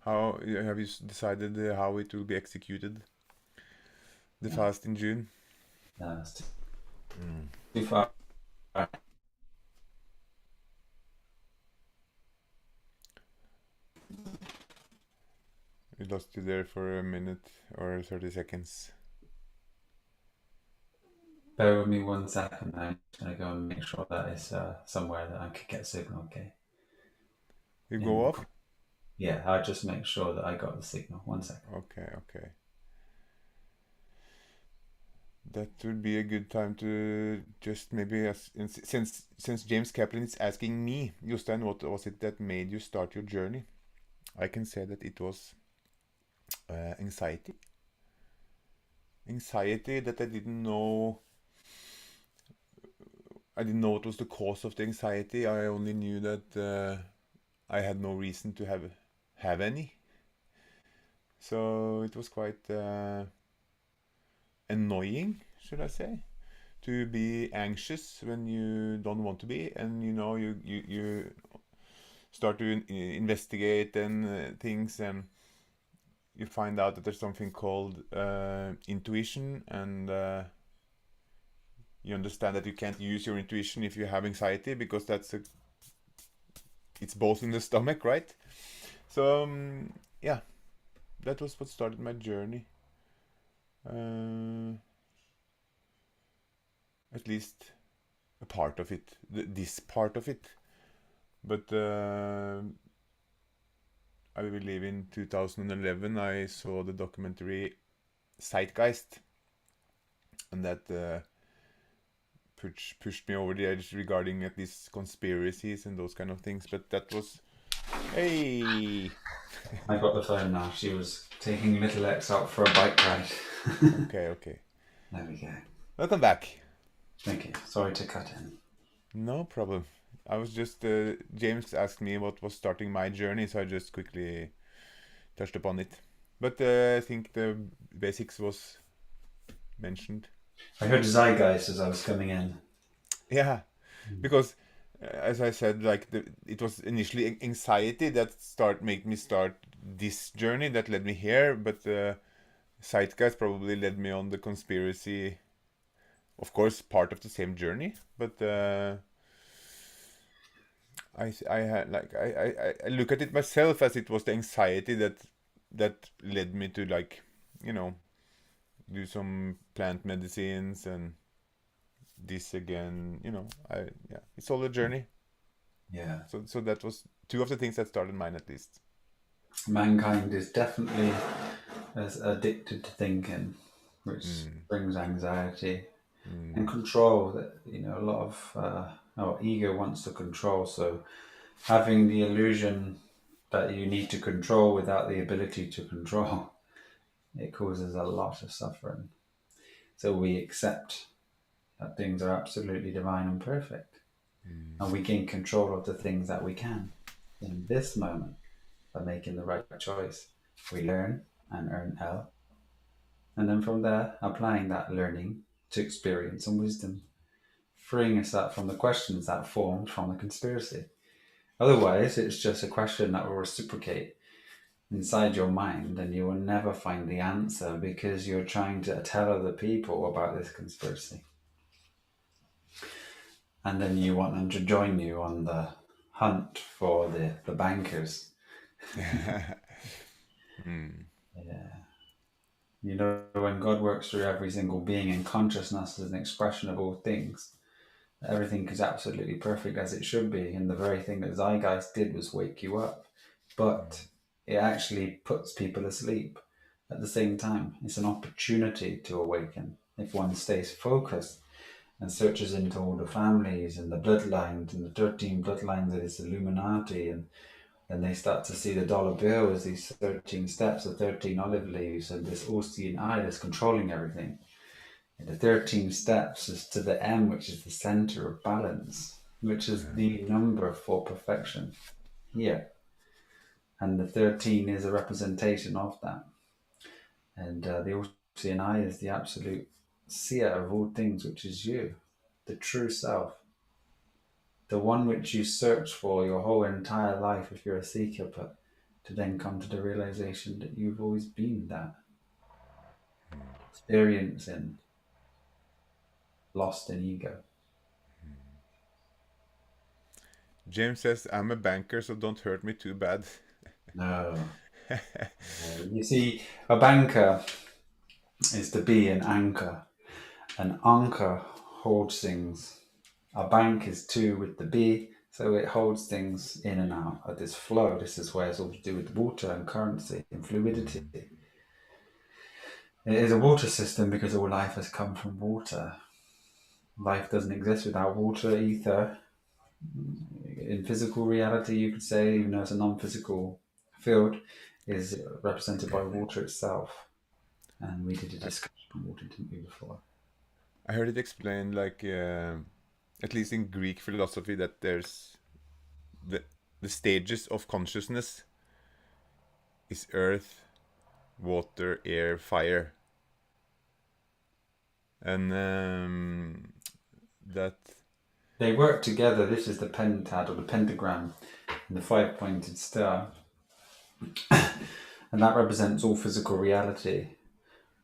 How have you decided how it will be executed? The Yeah, fast in June. it's Mm. too far. We lost you there for a minute or 30 seconds. Bear with me 1 second. I'm just going to go and make sure that it's somewhere that I could get signal. Okay. You go And off? yeah, I'll just make sure that I got the signal. 1 second. Okay, okay. That would be a good time to just maybe, since James Kaplan is asking me, Jostein, what was it that made you start your journey? I can say that it was anxiety. Anxiety that I didn't know. I didn't know what was the cause of the anxiety. I only knew that I had no reason to have any. So it was quite annoying, should I say, to be anxious when you don't want to be, and you start to investigate and things, and you find out that there's something called intuition, and you understand that you can't use your intuition if you have anxiety, because it's both in the stomach, right? So yeah, that was what started my journey. Uh, at least a part of it, this part of it. But I believe in 2011 I saw the documentary Zeitgeist, and that pushed me over the edge regarding at least conspiracies and those kind of things. But that was, hey, I got the phone now. She was taking little X out for a bike ride. okay, okay. There we go. Welcome back. Thank you. Sorry to cut in. No problem. I was just James asked me what was starting my journey, so I just quickly touched upon it. But I think the basics was mentioned. I heard Zeitgeist as I was coming in. Yeah, because as I said, like it was initially anxiety that made me start this journey that led me here, but Zeitgeist probably led me on the conspiracy. Of course, part of the same journey, but I had like I look at it myself as it was the anxiety that led me to, like, you know do some plant medicines and this again. Yeah, it's all a journey. Yeah. So that was two of the things that started mine, at least. Mankind is definitely as addicted to thinking, which Mm, brings anxiety and mm, control. That a lot of our ego wants to control. So having the illusion that you need to control without the ability to control, it causes a lot of suffering. So we accept that things are absolutely divine and perfect, mm, and we gain control of the things that we can in this moment by making the right choice. We learn and earn L, and then from there, applying that learning to experience and wisdom, freeing us up from the questions that formed from the conspiracy. Otherwise, it's just a question that will reciprocate inside your mind, and you will never find the answer because you're trying to tell other people about this conspiracy. And then you want them to join you on the hunt for the bankers. mm, Yeah. When God works through every single being and consciousness is an expression of all things, everything is absolutely perfect as it should be. And the very thing that Zeitgeist did was wake you up. But it actually puts people asleep at the same time. It's an opportunity to awaken if one stays focused and searches into all the families and the bloodlines and the 13 bloodlines of this Illuminati, and then they start to see the dollar bill as these 13 steps, the 13 olive leaves, and this all-seeing eye that's controlling everything. And the 13 steps is to the M, which is the center of balance, which is yeah. the number for perfection here. And the 13 is a representation of that. And the all-seeing eye is the absolute seer of all things, which is you, the true self, the one which you search for your whole entire life if you're a seeker, but to then come to the realization that you've always been that, experiencing lost in ego. James says, I'm a banker, so don't hurt me too bad. No. You see, a banker is to be an anchor. An anchor holds things. A bank is two with the B, so it holds things in and out of this flow. This is where it's all to do with water and currency and fluidity. It is a water system because all life has come from water. Life doesn't exist without water, ether. In physical reality, you could say, even though it's a non-physical field, is represented by water itself. And we did a discussion on water, didn't we, before? I heard it explained, like, at least in Greek philosophy, that there's the stages of consciousness is earth, water, air, fire. And that... They work together. This is the pentad or the pentagram and the five-pointed star. And that represents all physical reality.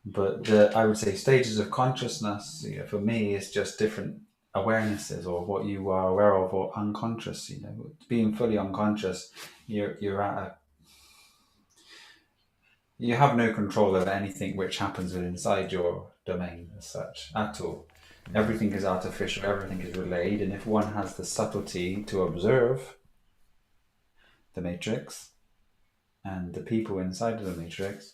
But I would say stages of consciousness, for me, is just different awarenesses, or what you are aware of, or unconscious. Being fully unconscious, you're at a... You have no control over anything which happens inside your domain as such, at all. Everything is artificial, everything is relayed, and if one has the subtlety to observe the matrix and the people inside of the matrix,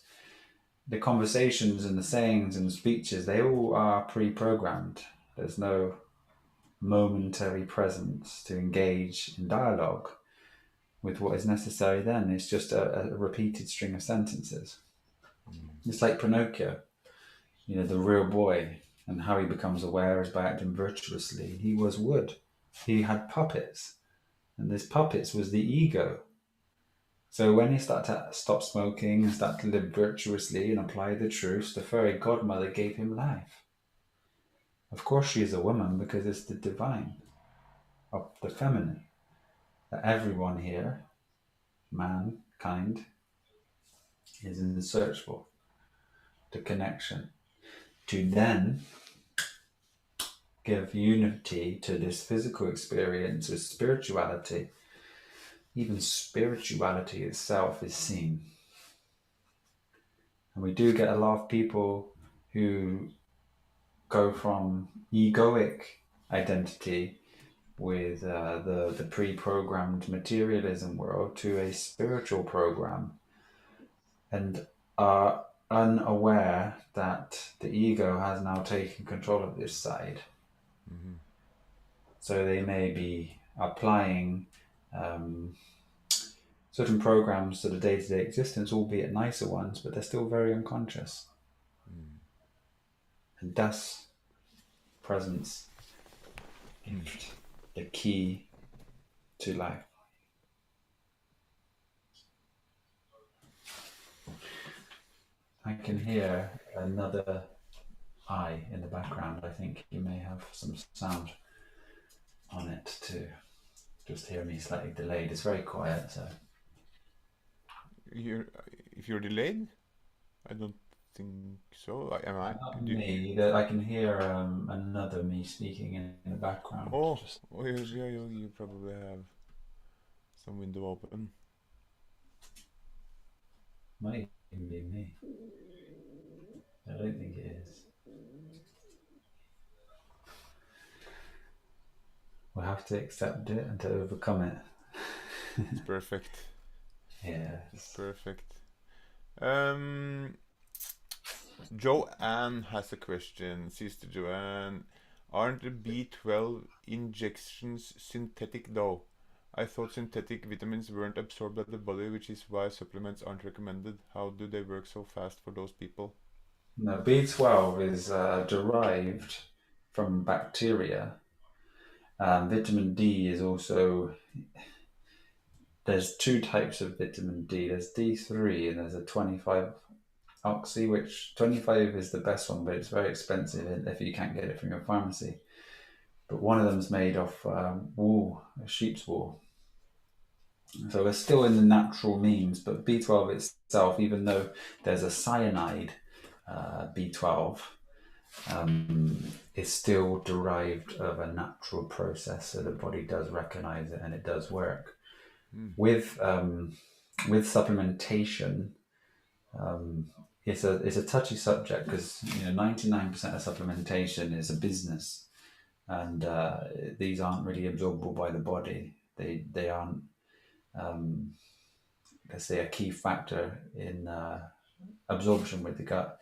the conversations and the sayings and speeches, they all are pre-programmed. There's no momentary presence to engage in dialogue with what is necessary then. It's just a repeated string of sentences. It's like Pinocchio, the real boy, and how he becomes aware is by acting virtuously. He was wood. He had puppets, and this puppets was the ego. So when he started to stop smoking and start to live virtuously and apply the truths, the fairy godmother gave him life. Of course she is a woman, because it's the divine of the feminine that everyone here, mankind, is in search for. The connection to then give unity to this physical experience with spirituality. Even spirituality itself is seen. And we do get a lot of people who go from egoic identity with the pre-programmed materialism world to a spiritual program, and are unaware that the ego has now taken control of this side. Mm-hmm. So they may be applying certain programs to the day-to-day existence, albeit nicer ones, but they're still very unconscious. And thus, presence, gift, the key to life. I can hear another eye in the background. I think you may have some sound on it to just hear me slightly delayed. It's very quiet, so... If you're delayed? I don't think so. Am I? Not me. I can hear another me speaking in the background. Oh, you probably have some window open. Might even be me. I don't think it is. We'll have to accept it and to overcome it. It's perfect. Yeah. It's perfect. Joanne has a question. Sister Joanne, aren't the B12 injections synthetic though? I thought synthetic vitamins weren't absorbed by the body, which is why supplements aren't recommended. How do they work so fast for those people? No, B12 is derived from bacteria. Vitamin D is also... There's two types of vitamin D. There's D3 and there's a 25 oxy, which 25 is the best one, but it's very expensive if you can't get it from your pharmacy. But one of them's made of wool, sheep's wool. So we're still in the natural means, but B12 itself, even though there's a cyanide B12, is still derived of a natural process, so the body does recognize it and it does work. With supplementation, it's a touchy subject because 99% of supplementation is a business, and these aren't really absorbable by the body. They aren't, let's say, a key factor in absorption with the gut.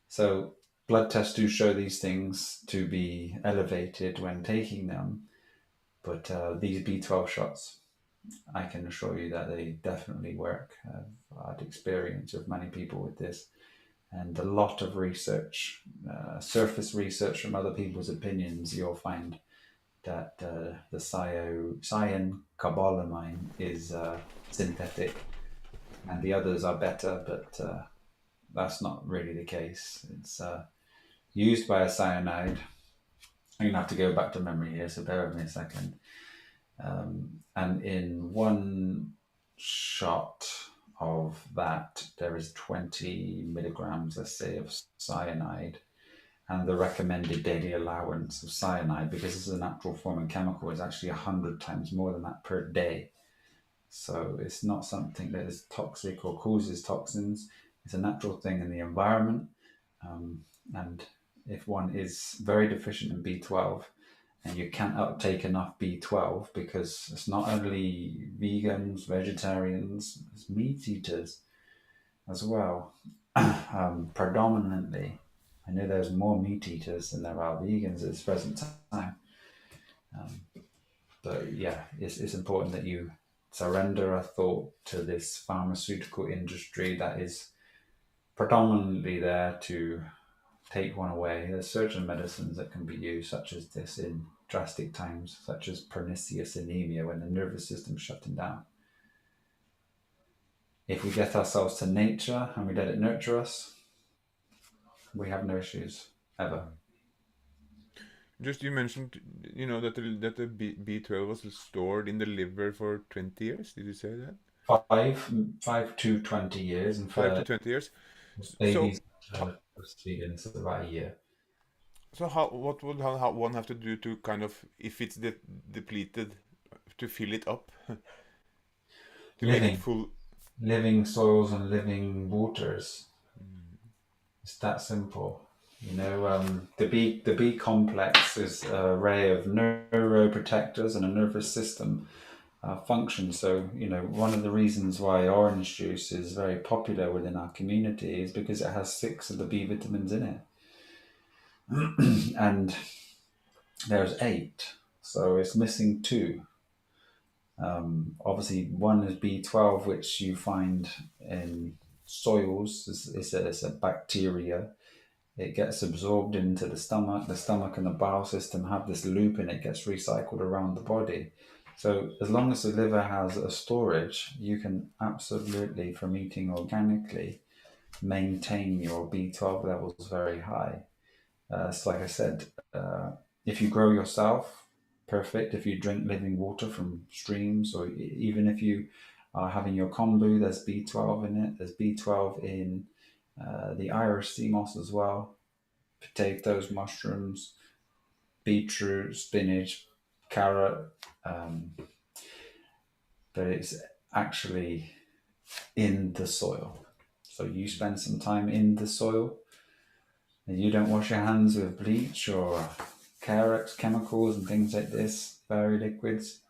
So blood tests do show these things to be elevated when taking them, but these B12 shots, I can assure you that they definitely work. I've had experience with many people with this, and a lot of research, surface research from other people's opinions, you'll find that the cyanocobalamin is synthetic, and the others are better, but that's not really the case. It's used by a cyanide. I'm going to have to go back to memory here, so bear with me a second. And in one shot of that, there is 20 milligrams, let's say, of cyanide, and the recommended daily allowance of cyanide, because this is a natural forming chemical, is actually 100 times more than that per day. So it's not something that is toxic or causes toxins. It's a natural thing in the environment. And if one is very deficient in B12 and you can't uptake enough B12, because it's not only vegans, vegetarians, it's meat eaters as well, predominantly. I know there's more meat eaters than there are vegans at this present time. But yeah, it's important that you surrender a thought to this pharmaceutical industry that is predominantly there to take one away. There's certain medicines that can be used, such as this, in drastic times, such as pernicious anemia, when the nervous system's shutting down. If we get ourselves to nature and we let it nurture us, we have no issues, ever. Just you mentioned, that the B12 was stored in the liver for 20 years. Did you say that? 5 to 20 years, and 5 to 20 years. So, babies breastfeeding, it's about a year. so what would one have to do to kind of, if it's depleted, to fill it up, to make it full? Living soils and living waters. It's that simple. The B complex is an array of neuroprotectors and a nervous system function. So, one of the reasons why orange juice is very popular within our community is because it has 6 of the B vitamins in it. And there's 8, so it's missing 2. Obviously, one is B12, which you find in soils. It's a bacteria. It gets absorbed into the stomach. The stomach and the bowel system have this loop, and it gets recycled around the body. So as long as the liver has a storage, you can absolutely, from eating organically, maintain your B12 levels very high. So like I said, if you grow yourself, perfect. If you drink living water from streams, or even if you are having your kombu, there's B12 in it. There's B12 in the Irish sea moss as well. Potatoes, mushrooms, beetroot, spinach, carrot. But it's actually in the soil. So you spend some time in the soil, and you don't wash your hands with bleach or Carex chemicals and things like this, fairy liquids,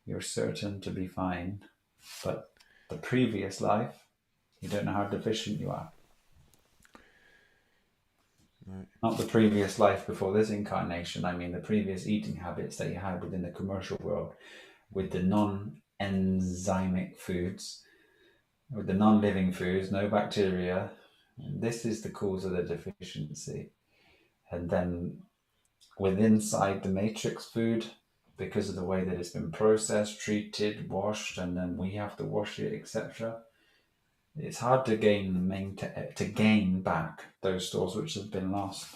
you're certain to be fine. But the previous life, you don't know how deficient you are. Right. Not the previous life before this incarnation, I mean the previous eating habits that you had within the commercial world, with the non-enzymic foods, with the non-living foods, no bacteria. And this is the cause of the deficiency. And then inside the matrix food, because of the way that it's been processed, treated, washed, and then we have to wash it, etc., it's hard to gain back those stores which have been lost.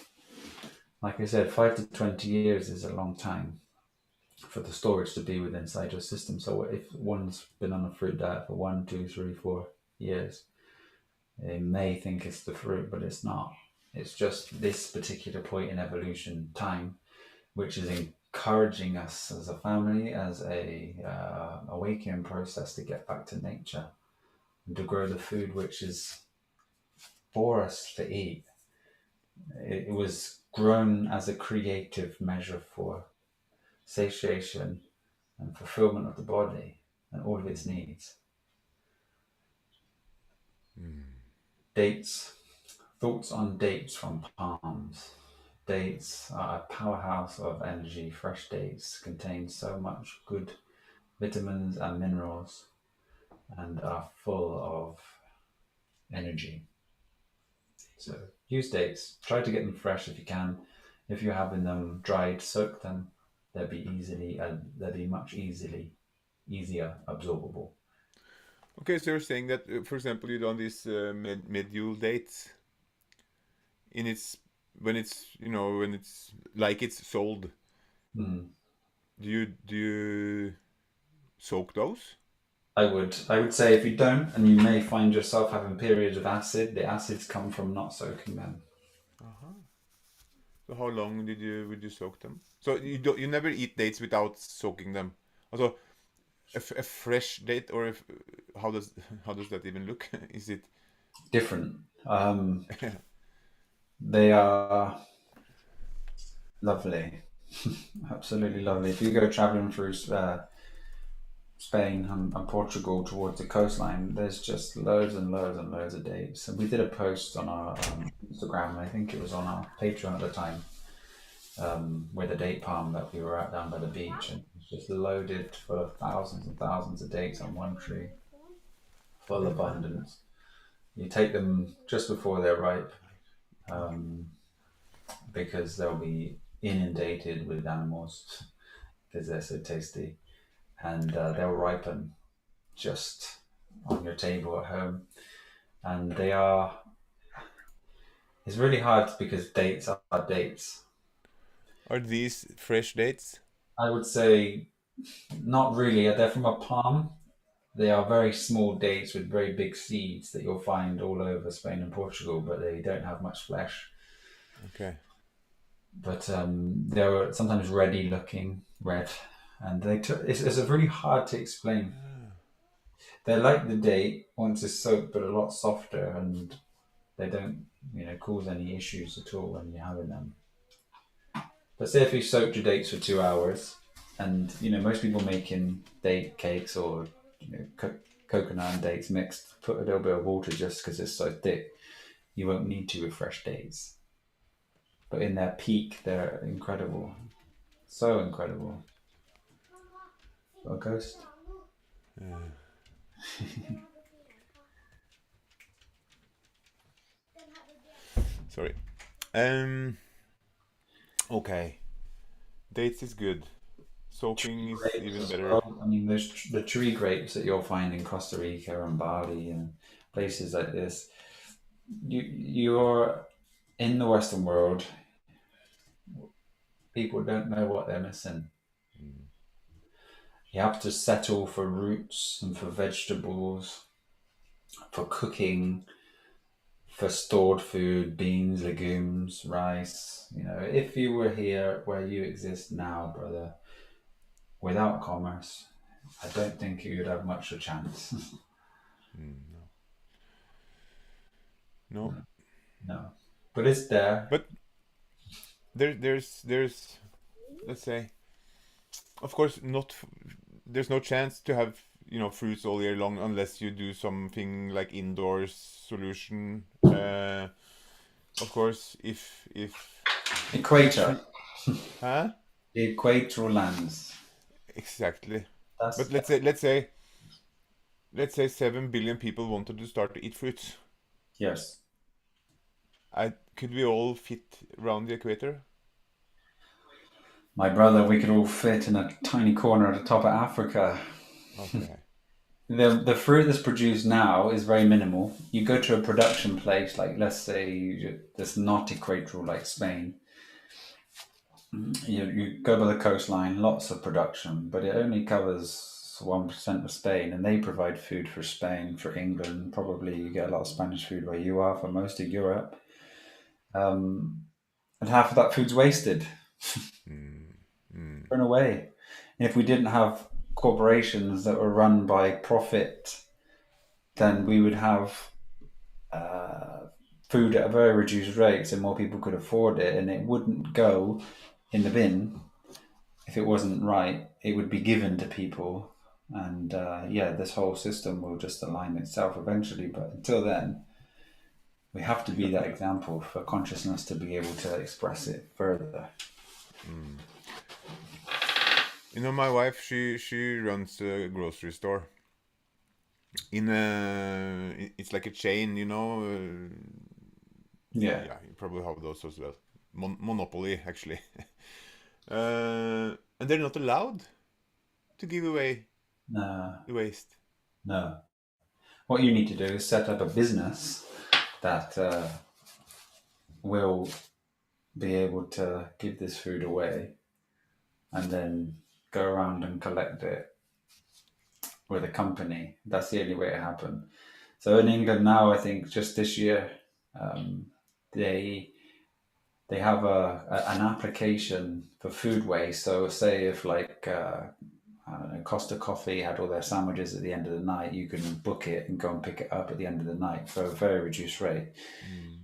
Like I said, 5 to 20 years is a long time. for the storage to be within inside your system. So if one's been on a fruit diet for 1, 2, 3, 4 years, they may think it's the fruit, but it's not. It's just this particular point in evolution time, which is encouraging us as a family, as a awakening process to get back to nature and to grow the food which is for us to eat. It was grown as a creative measure for satiation and fulfillment of the body and all of its needs. Dates, thoughts on dates from palms. Dates are a powerhouse of energy. Fresh dates contain so much good vitamins and minerals and are full of energy. So use dates. Try to get them fresh if you can. If you're having them dried, soak them. They'll be much easier absorbable. Okay, so you're saying that, for example, you done these medieval dates in its when it's like it's sold. Mm. Do you soak those? I would say if you don't, and you may find yourself having periods of acid, the acids come from not soaking them. So how long would you soak them? So you never eat dates without soaking them. Also, a fresh date, or how does that even look? Is it Different? They are lovely, absolutely lovely. If you go traveling through Spain and Portugal towards the coastline, there's just loads and loads and loads of dates. And we did a post on our Instagram, I think it was on our Patreon at the time, with a date palm that we were at down by the beach, and it was just loaded full of thousands and thousands of dates on one tree, full abundance. You take them just before they're ripe, because they'll be inundated with animals because they're so tasty, and they'll ripen just on your table at home. And it's really hard because dates are dates. Are these fresh dates? I would say not really. They're from a palm. They are very small dates with very big seeds that you'll find all over Spain and Portugal, but they don't have much flesh. Okay. But they're sometimes reddy looking, red, and it's a really hard to explain. They're like the date once it's soaked, but a lot softer, and they don't cause any issues at all when you're having them. But say if you soaked your dates for 2 hours, and most people making date cakes or coconut and dates mixed, put a little bit of water just because it's so thick. You won't need to with fresh dates. But in their peak, they're incredible. So incredible. A ghost? Sorry. Okay. Dates is good. Soaking is even better. Well, I mean, there's the tree grapes that you'll find in Costa Rica and Bali and places like this. You're in the Western world. People don't know what they're missing. You have to settle for roots and for vegetables, for cooking, for stored food, beans, legumes, rice. If you were here where you exist now, brother, without commerce, I don't think you'd have much of a chance. No. No. But it's there. But there's let's say, of course, there's no chance to have fruits all year long unless you do something like indoors solution. Of course, if Equator. huh? The equatorial lands. Exactly. But let's say 7 billion people wanted to start to eat fruits. Yes. Could we all fit around the equator? My brother, we could all fit in a tiny corner at the top of Africa. Okay. The fruit that's produced now is very minimal. You go to a production place, like let's say that's not equatorial, like Spain, You go by the coastline, lots of production, but it only covers 1% of Spain, and they provide food for Spain, for England. Probably you get a lot of Spanish food where you are, for most of Europe. And half of that food's wasted, thrown away. And if we didn't have corporations that were run by profit, then we would have food at a very reduced rate, so more people could afford it, and it wouldn't go in the bin if it wasn't right. It would be given to people, and this whole system will just align itself eventually. But until then, we have to be that example for consciousness to be able to express it further. You know, my wife, she runs a grocery store. It's like a chain, you know. Yeah. Yeah, you probably have those as well. Monopoly, actually. And they're not allowed to give away No. the waste. No. What you need to do is set up a business that will be able to give this food away and then go around and collect it with a company. That's the only way it happen. So in England now, I think just this year, they have an application for food waste. So say if like I don't know, Costa Coffee had all their sandwiches at the end of the night, you can book it and go and pick it up at the end of the night for a very reduced rate.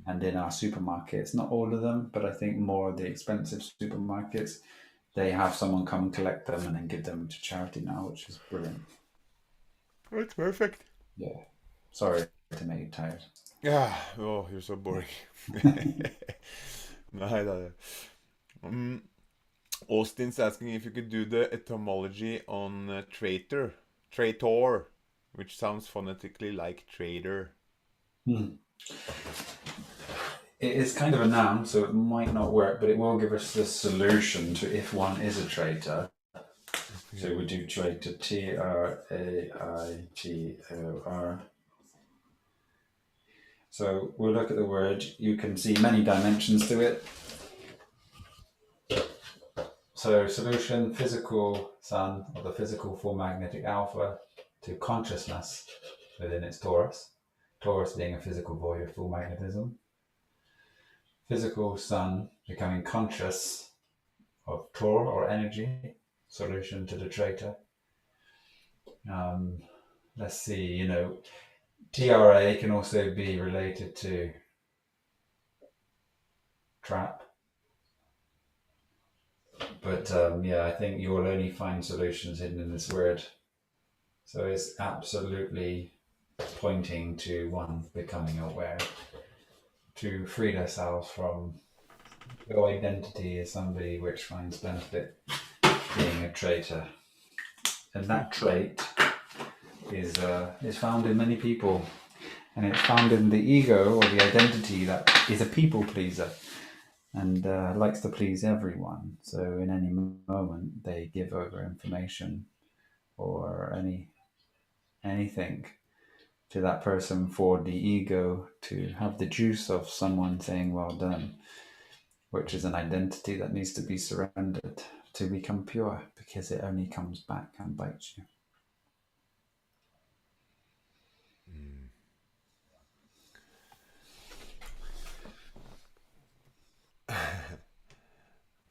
And in our supermarkets, not all of them, but I think more of the expensive supermarkets, they have someone come collect them and then give them to charity now, which is brilliant. That's perfect. Yeah. Sorry to make you tired. Yeah. Oh, you're so boring. Nei, det er det. Austin's asking if you could do the etymology on Traitor, which sounds phonetically like trader. It is kind of a noun, so it might not work, but it will give us the solution to if one is a traitor. So we do traitor, Traitor. So we'll look at the word. You can see many dimensions to it. So solution, physical sun, or the physical full magnetic alpha, to consciousness within its torus. Torus being a physical void of full magnetism. Physical sun becoming conscious of Tor or energy, solution to the traitor. Let's see, TRA can also be related to trap. But I think you will only find solutions hidden in this word. So it's absolutely pointing to one becoming aware, to free ourselves from your identity as somebody which finds benefit being a traitor. And that trait is found in many people. And it's found in the ego or the identity that is a people pleaser and likes to please everyone. So in any moment they give over information or anything to that person for the ego to have the juice of someone saying well done, which is an identity that needs to be surrendered to become pure, because it only comes back and bites you.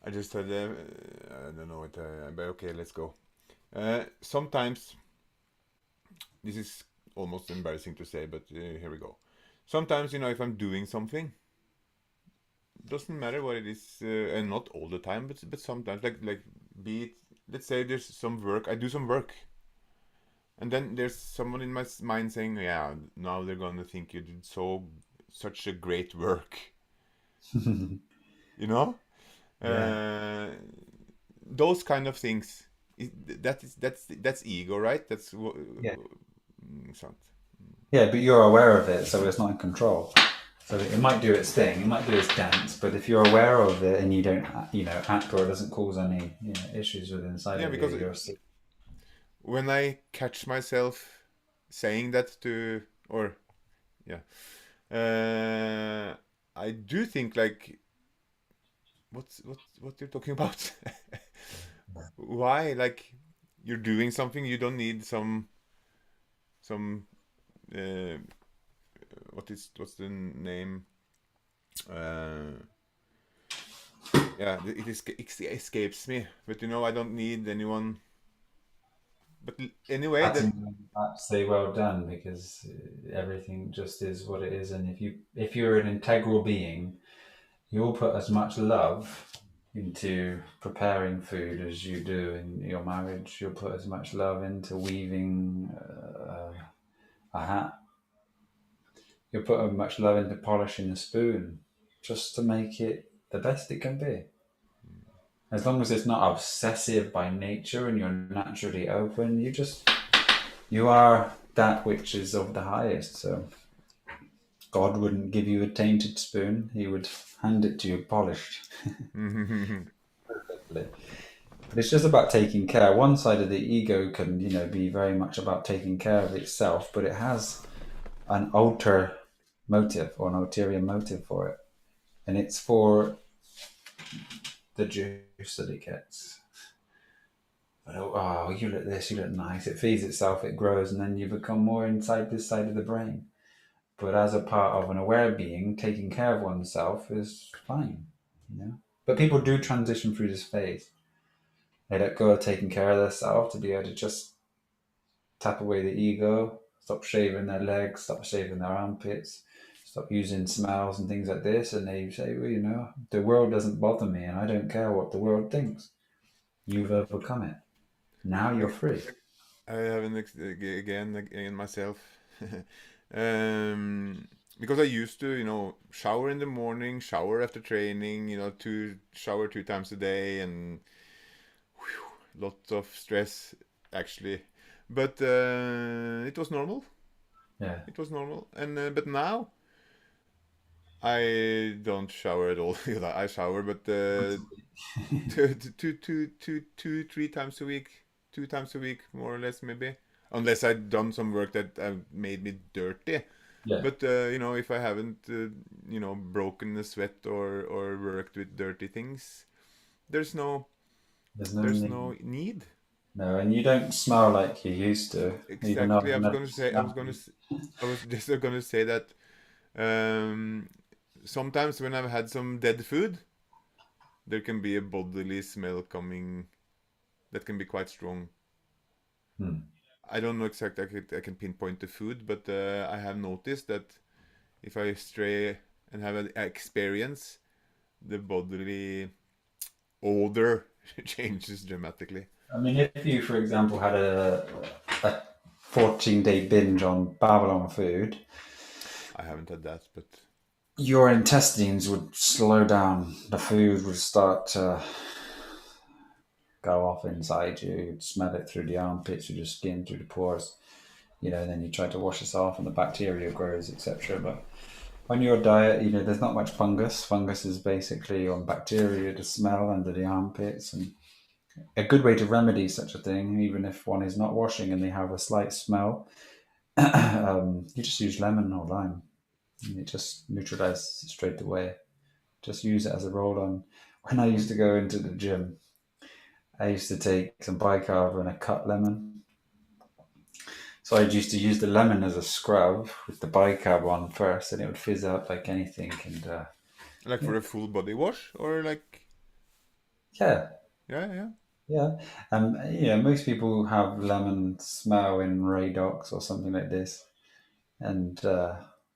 I just had, I don't know what, but okay, let's go. Sometimes, this is almost embarrassing to say, but here we go. Sometimes, if I'm doing something, doesn't matter what it is, and not all the time, but sometimes, like be it, let's say there's some work, I do some work, and then there's someone in my mind saying, yeah, now they're gonna think you did such a great work, you know? Yeah. Those kind of things, that's ego, right? That's Yeah. sant. Yeah, but you're aware of it, so it's not in control. So it might do its thing, it might do its dance, but if you're aware of it and you don't, act, or it doesn't cause any issues with inside of Because you, when I catch myself saying that to, or I do think like what you're talking about? Why? Like you're doing something, you don't need some uh, what's the name? Uh, yeah, it escapes me. But I don't need anyone. But anyway, That's that say well done, because everything just is what it is, and if you're an integral being, you'll put as much love into preparing food as you do in your marriage. You'll put as much love into weaving a hat. You'll put as much love into polishing a spoon, just to make it the best it can be. As long as it's not obsessive by nature and you're naturally open, you are that which is of the highest. So God wouldn't give you a tainted spoon; He would hand it to you polished. But it's just about taking care. One side of the ego can, be very much about taking care of itself, but it has an ulterior motive or an ulterior motive for it, and it's for the juice that it gets. But you look this, you look nice. It feeds itself, it grows, and then you become more inside this side of the brain. But as a part of an aware being, taking care of oneself is fine. But people do transition through this phase. They let go of taking care of themselves to be able to just tap away the ego, stop shaving their legs, stop shaving their armpits, stop using smells and things like this. And they say, well, the world doesn't bother me and I don't care what the world thinks. You've overcome it. Now you're free. I haven't again myself. Because I used to, shower in the morning, shower after training, to shower 2 times a day, and lots of stress actually. But it was normal. Yeah. It was normal, and but now I don't shower at all. I shower, but two, 3 times a week, 2 times a week, more or less, maybe. Unless I've done some work that made me dirty. Yeah. But if I haven't, broken a sweat or worked with dirty things, there's no There's no there's need. no need. No, and you don't smell like you used to, even though Exactly. I've never I was just gonna say that um, sometimes when I've had some dead food, there can be a bodily smell coming that can be quite strong. Hmm. I don't know exactly. I can pinpoint the food, but I have noticed that if I stray and have an experience, the bodily odor changes dramatically. I mean, if you, for example, had a 14-day binge on Babylon food, I haven't had that, but your intestines would slow down. The food would start to go off inside you. You'd smell it through the armpits, through the skin, through the pores. Then you try to wash this off and the bacteria grows, etc. But on your diet, there's not much fungus. Fungus is basically on bacteria, the smell under the armpits. And a good way to remedy such a thing, even if one is not washing and they have a slight smell, you just use lemon or lime. And it just neutralizes it straight away. Just use it as a roll on. When I used to go into the gym, I used to take some bicarb and a cut lemon. So I used to use the lemon as a scrub with the bicarb on first, and it would fizz out like anything. And like for yeah, a full body wash or like yeah, yeah, yeah. yeah. Most people have lemon smell in Radox or something like this, and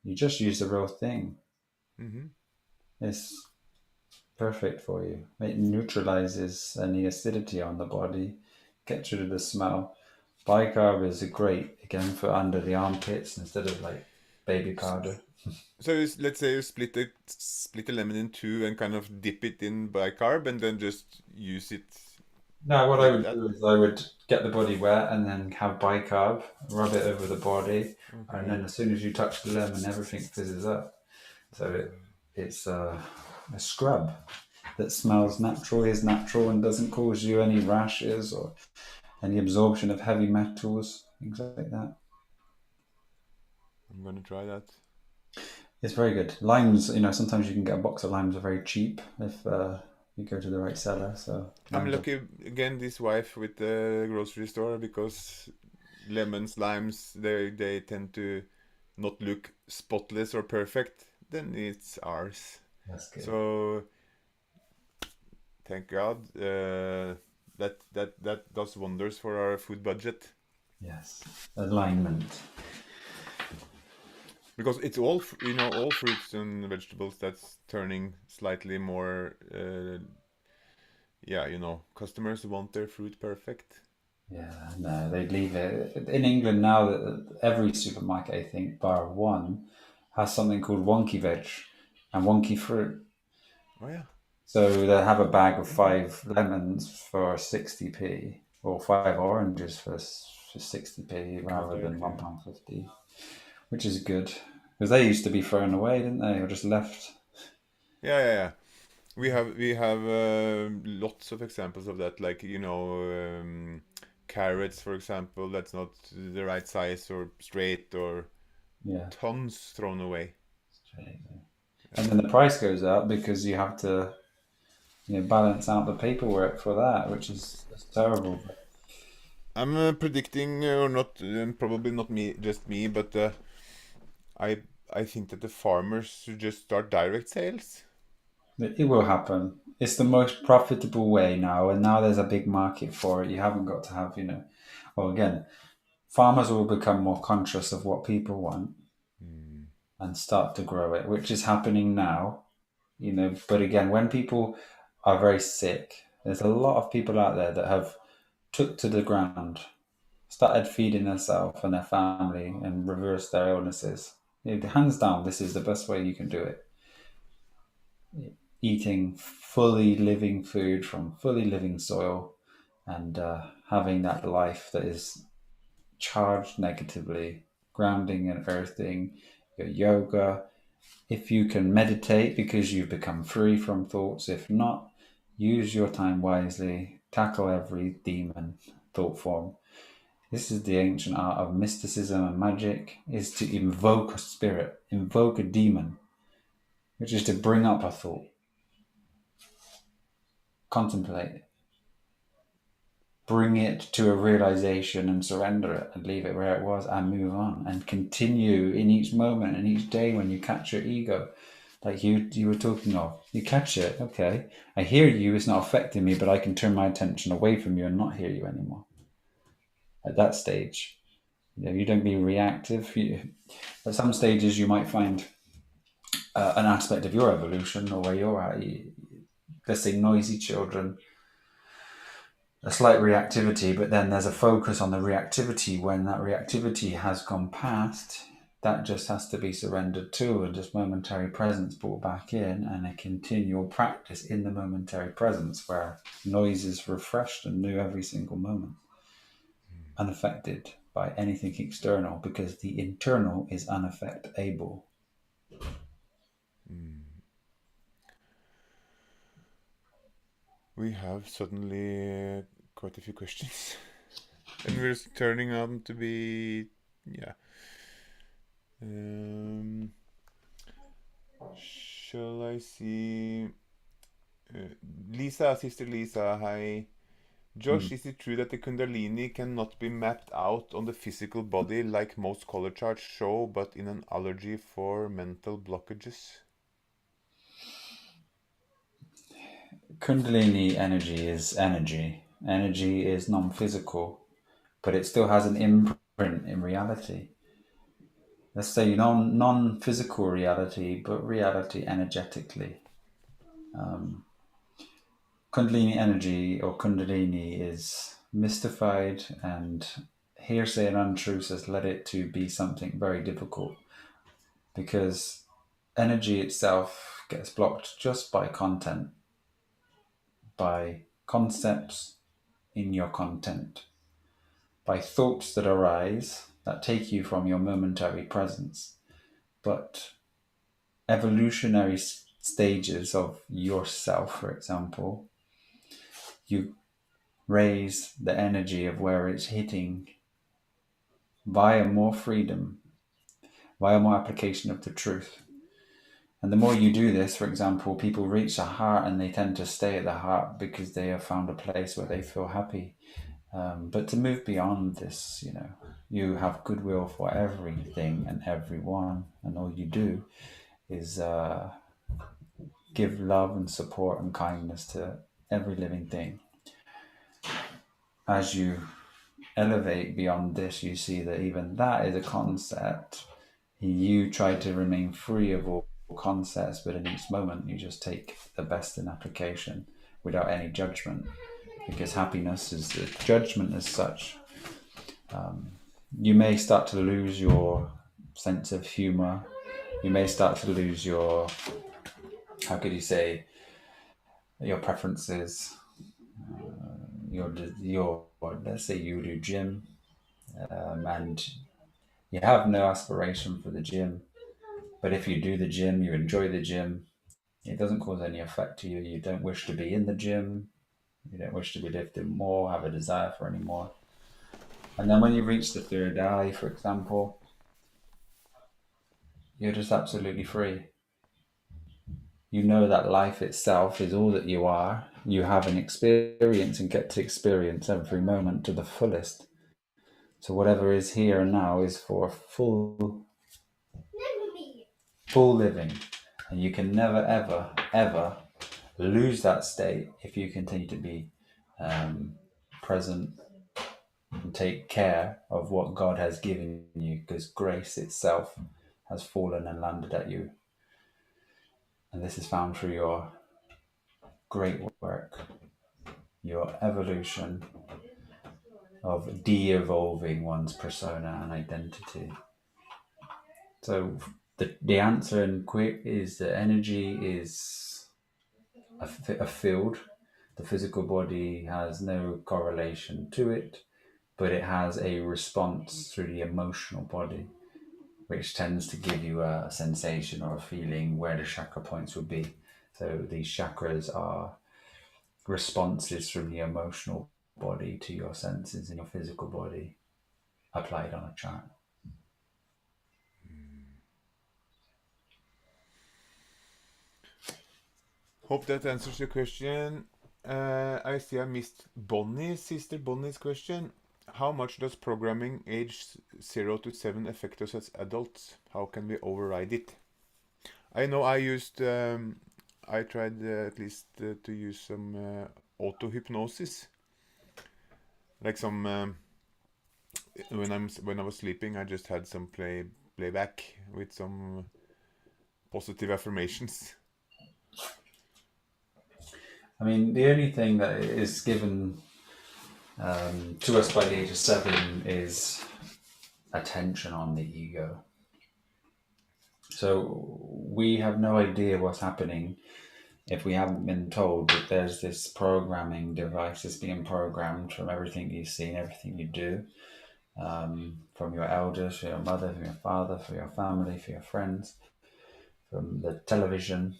you just use the real thing. Mm-hmm. It's perfect for you. It neutralizes any acidity on the body, gets rid of the smell. Bicarb is a great, again, for under the armpits instead of like baby powder. So let's say you split the lemon in two and kind of dip it in bicarb and then just use it Now, what I like would that. do is I would get the body wet and then have bicarb, rub it over the body, and Okay. then as soon as you touch the lemon, everything fizzes up. So it's a scrub that smells natural, is natural, and doesn't cause you any rashes or any absorption of heavy metals, things like that. I'm gonna try that. It's very good. Limes, sometimes you can get a box of limes are very cheap if you go to the right seller. So I'm mine's a, lucky again, this wife with the grocery store, because lemons, limes, they tend to not look spotless or perfect. Then it's ours. that's good. So thank God, that does wonders for our food budget, Yes, alignment. because it's all all fruits and vegetables that's turning slightly more. Yeah, customers want their fruit perfect. Yeah, no, they leave it in England now. That every supermarket, I think, bar one, has something called wonky veg and wonky fruit. Oh yeah, So they have a bag of 5 lemons for 60p, or 5 oranges for 60p God rather than directly. £1.50, which is good because they used to be thrown away, didn't they, or just left? Yeah, yeah, yeah. We have lots of examples of that, like carrots, for example, that's not the right size or straight, or Yeah, tons thrown away. and then the price goes up because you have to balance out the paperwork for that, which is that's terrible. I'm predicting, or not, probably not me, just me, but I I think that the farmers should just start direct sales. It will happen. It's the most profitable way now, and now there's a big market for it. You haven't got to have, well, again, farmers will become more conscious of what people want Mm. and start to grow it, which is happening now. But again, when people are very sick, there's a lot of people out there that have took to the ground, started feeding themselves and their family, and reversed their illnesses. Hands down, this is the best way you can do it. Eating fully living food from fully living soil and having that life that is charged negatively, grounding and earthing, your yoga. If you can meditate because you've become free from thoughts, if not, use your time wisely, tackle every demon thought form. This is the ancient art of mysticism and magic, is to invoke a spirit, invoke a demon, which is to bring up a thought, contemplate it, bring it to a realization and surrender it and leave it where it was and move on and continue in each moment and each day when you catch your ego. Like you were talking of, you catch it, okay, I hear you, it's not affecting me, but I can turn my attention away from you and not hear you anymore. At that stage, you don't be reactive. At some stages, you might find an aspect of your evolution or where you're at. Let's say noisy children, a slight reactivity, but then there's a focus on the reactivity. When that reactivity has gone past, that just has to be surrendered to, and just momentary presence brought back in, and a continual practice in the momentary presence where noise is refreshed and new every single moment, unaffected by anything external, because the internal is unaffectable. Mm. We have suddenly quite a few questions, and we're turning out to be, yeah. Um, shall I see? Uh, Lisa, sister Lisa, hi. Josh, Mm. is it true that the Kundalini cannot be mapped out on the physical body like most color charts show, but in an allergy for mental blockages? Kundalini energy is energy. Energy is non physical, but it still has an imprint in reality. Let's say non physical reality, but reality energetically. Kundalini energy or Kundalini is mystified, and hearsay and untruths has led it to be something very difficult because energy itself gets blocked just by content, by concepts in your content, by thoughts that arise that take you from your momentary presence. But evolutionary stages of yourself, for example, you raise the energy of where it's hitting via more freedom, via more application of the truth. And the more you do this, for example, people reach the heart and they tend to stay at the heart because they have found a place where they feel happy. But to move beyond this, you have goodwill for everything and everyone, and all you do is give love and support and kindness to every living thing. As you elevate beyond this, you see that even that is a concept. You try to remain free of all concepts, but in each moment you just take the best in application without any judgment, because happiness is the judgment as such. You may start to lose your sense of humor. You may start to lose your, how could you say, your preferences. Your let's say you do gym, and you have no aspiration for the gym, but if you do the gym, you enjoy the gym. It doesn't cause any effect to you. You don't wish to be in the gym. You don't wish to be lifted more, have a desire for any more. And then when you reach the third eye, for example, you're just absolutely free. You know that life itself is all that you are. You have an experience and get to experience every moment to the fullest. So whatever is here and now is for full living. And you can never, ever, ever lose that state if you continue to be present and take care of what God has given you, because grace itself has fallen and landed at you. And this is found through your great work, your evolution of de-evolving one's persona and identity. So the answer in quick is that energy is a field. The physical body has no correlation to it, but it has a response through the emotional body, which tends to give you a sensation or a feeling where the chakra points would be. So these chakras are responses from the emotional body to your senses in your physical body applied on a chart. Hope that answers your question. I see I missed Sister Bonnie's question. How much does programming age 0 to 7 affect us as adults? How can we override it? I know I tried at least to use some auto-hypnosis. Like some, when I was sleeping, I just had some playback with some positive affirmations. I mean, the only thing that is given to us by the age of 7 is attention on the ego. So we have no idea what's happening if we haven't been told that there's this programming device that's being programmed from everything you see and everything you do, from your elders, from your mother, from your father, from your family, from your friends, from the television,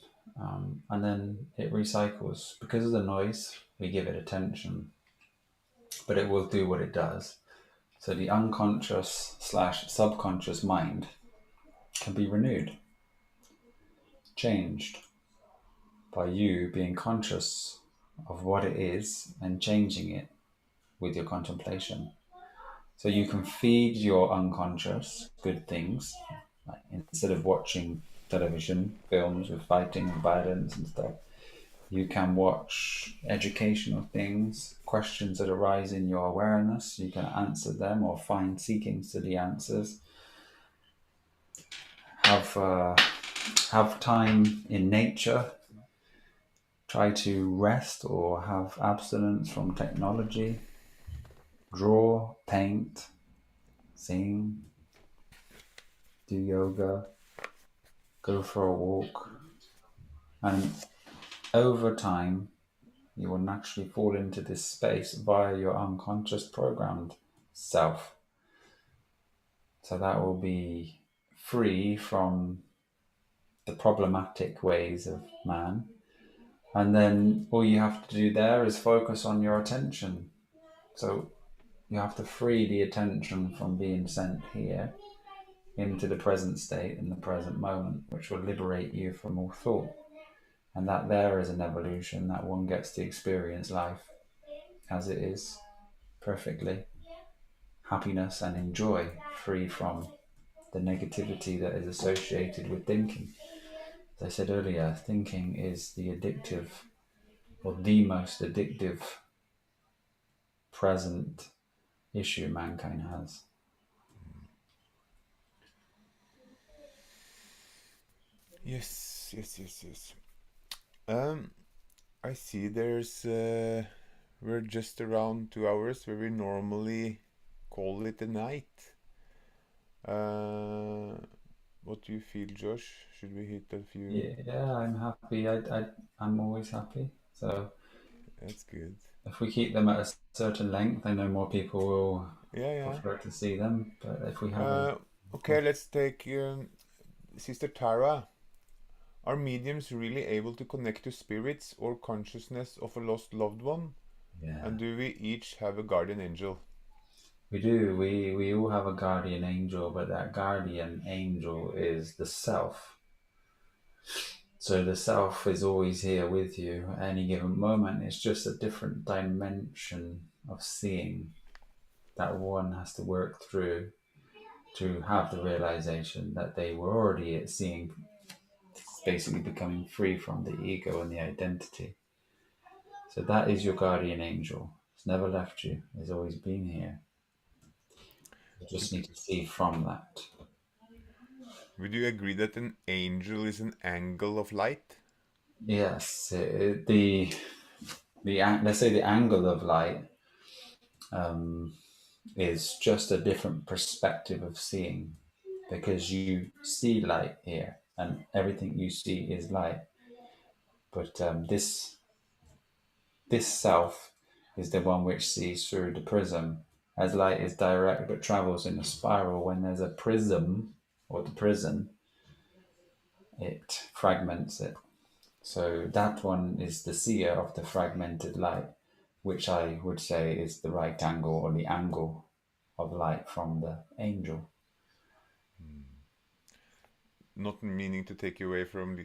and then it recycles. Because of the noise, we give it attention, but it will do what it does. So the unconscious / subconscious mind can be renewed, changed, by you being conscious of what it is and changing it with your contemplation. So you can feed your unconscious good things, like instead of watching television films with fighting and violence and stuff. You can watch educational things, questions that arise in your awareness. You can answer them or find seekings to the answers. Have time in nature. Try to rest or have abstinence from technology. Draw, paint, sing, do yoga, go for a walk. And over time, you will naturally fall into this space via your unconscious programmed self. So that will be free from the problematic ways of man. And then all you have to do there is focus on your attention. So you have to free the attention from being sent here into the present state in the present moment, which will liberate you from all thought. And that there is an evolution that one gets to experience life as it is, perfectly, happiness and enjoy, free from the negativity that is associated with thinking. As I said earlier, thinking is the addictive, or the most addictive present issue mankind has. Yes, yes, yes, yes. I see we're just around 2 hours where we normally call it a night. Uh, what do you feel, Josh? Should we hit a few? Yeah, I'm happy. I'm always happy. So That's good. if we keep them at a certain length, I know more people will Yeah, prefer to see them. But if we yeah. have a Okay, let's take Sister Tara. Are mediums really able to connect to spirits or consciousness of a lost loved one? yeah, And do we each have a guardian angel? we do. We all have a guardian angel, but that guardian angel is the self. So the self is always here with you at any given moment. It's just a different dimension of seeing that one has to work through to have the realization that they were already at seeing, basically becoming free from the ego and the identity. So that is your guardian angel. It's never left you. It's always been here. You just Would, need to see from that. would you agree that an angel is an angle of light? Yes, let's say the angle of light is just a different perspective of seeing, because you see light here, and everything you see is light. But this self is the one which sees through the prism, as light is direct but travels in a spiral. When there's a prism or the prison, it fragments it. So that one is the seer of the fragmented light, which I would say is the right angle, or the angle of light from the angel. Not meaning to take away from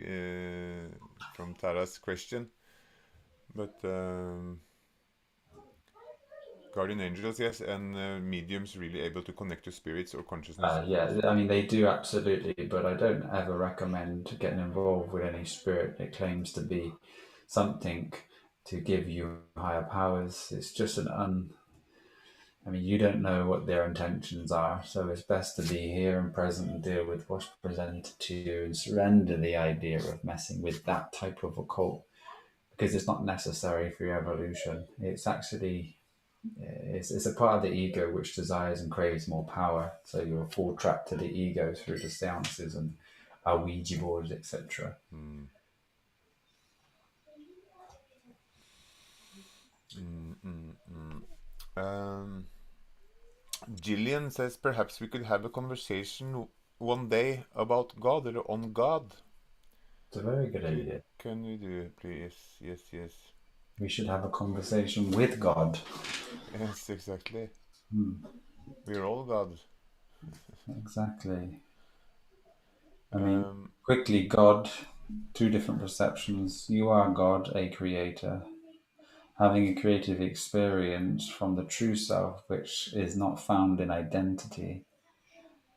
Tara's question, but guardian angels, yes, and mediums really able to connect to spirits or consciousness of Yeah, lost. I mean, they do absolutely, but I don't ever recommend getting involved with any spirit that claims to be something to give you higher powers. It's just I mean, you don't know what their intentions are, so it's best to be here and present and deal with what's presented to you and surrender the idea of messing with that type of occult, because it's not necessary for your evolution. It's actually it's a part of the ego which desires and craves more power. So you're fall trapped to the ego through the seances and our Ouija boards, etc. Mm. Mm, mm, mm. Gillian says perhaps we could have a conversation one day about God or on God. It's a very good idea. Can we do, please? Yes, yes. We should have a conversation with God. Yes, exactly. Hmm, We're all God. exactly. I mean, Um, quickly, God, two different perceptions. You are God, a creator, having a creative experience from the true self, which is not found in identity.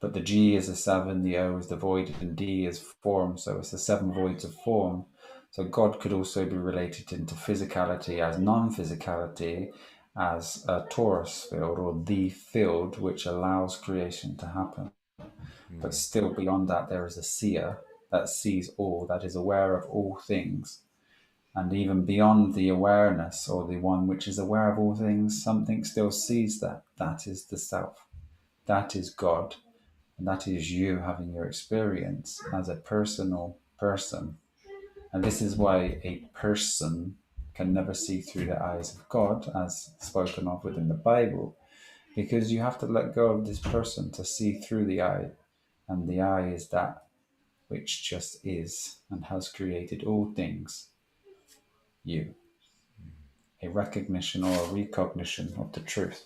But the G is a seven, the O is the void, and D is form. So it's the seven voids of form. So God could also be related into physicality as non-physicality, as a torus field or the field which allows creation to happen. But mm, still beyond that, there is a seer that sees all, that is aware of all things. And even beyond the awareness, or the one which is aware of all things, something still sees that. That is the self. That is God. And that is you having your experience as a personal person. And this is why a person can never see through the eyes of God, as spoken of within the Bible, because you have to let go of this person to see through the eye. And the eye is that which just is and has created all things, you. A recognition or a recognition of the truth.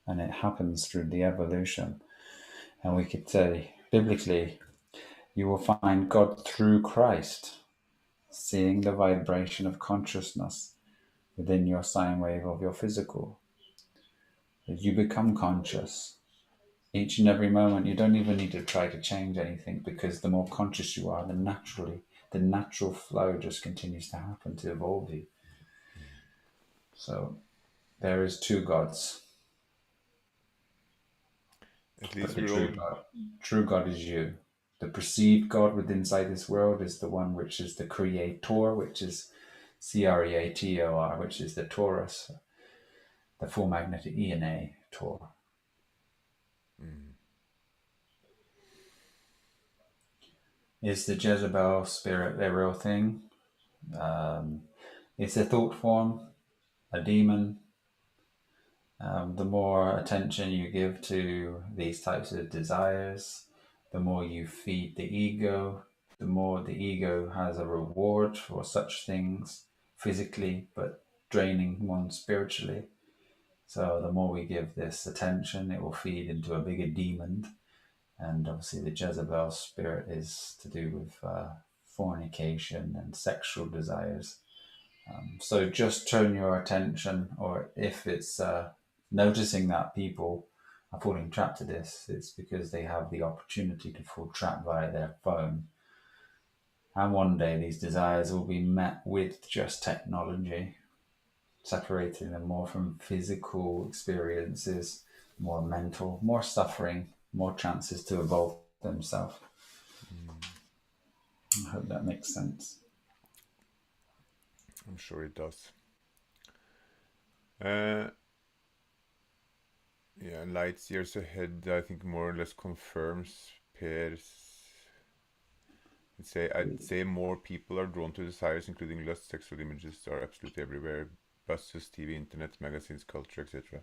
And it happens through the evolution. And we could say biblically, you will find God through Christ, seeing the vibration of consciousness within your sine wave of your physical. You become conscious each and every moment. You don't even need to try to change anything, because the more conscious you are, the natural flow just continues to happen to evolve you. So there is two gods, At but least the we're all. true God is you. The perceived God within inside this world is the one which is the creator, which is Creator, which is the Taurus, the full magnetic ENA Tor. Mm. Is the Jezebel spirit a real thing? It's a thought form, a demon. The more attention you give to these types of desires, the more you feed the ego, the more the ego has a reward for such things physically, but draining one spiritually. So the more we give this attention, it will feed into a bigger demon. And obviously the Jezebel spirit is to do with fornication and sexual desires. So just turn your attention, or if it's noticing that people are falling trapped to this, it's because they have the opportunity to fall trapped via their phone. And one day these desires will be met with just technology, separating them more from physical experiences, more mental, more suffering, more chances to evolve themselves. I hope that makes sense. I'm sure it does. Uh, yeah, light years ahead, I think more or less confirms Per's. I'd say more people are drawn to desires, including lust. Sexual images are absolutely everywhere. Buses, TV, internet, magazines, culture, etc.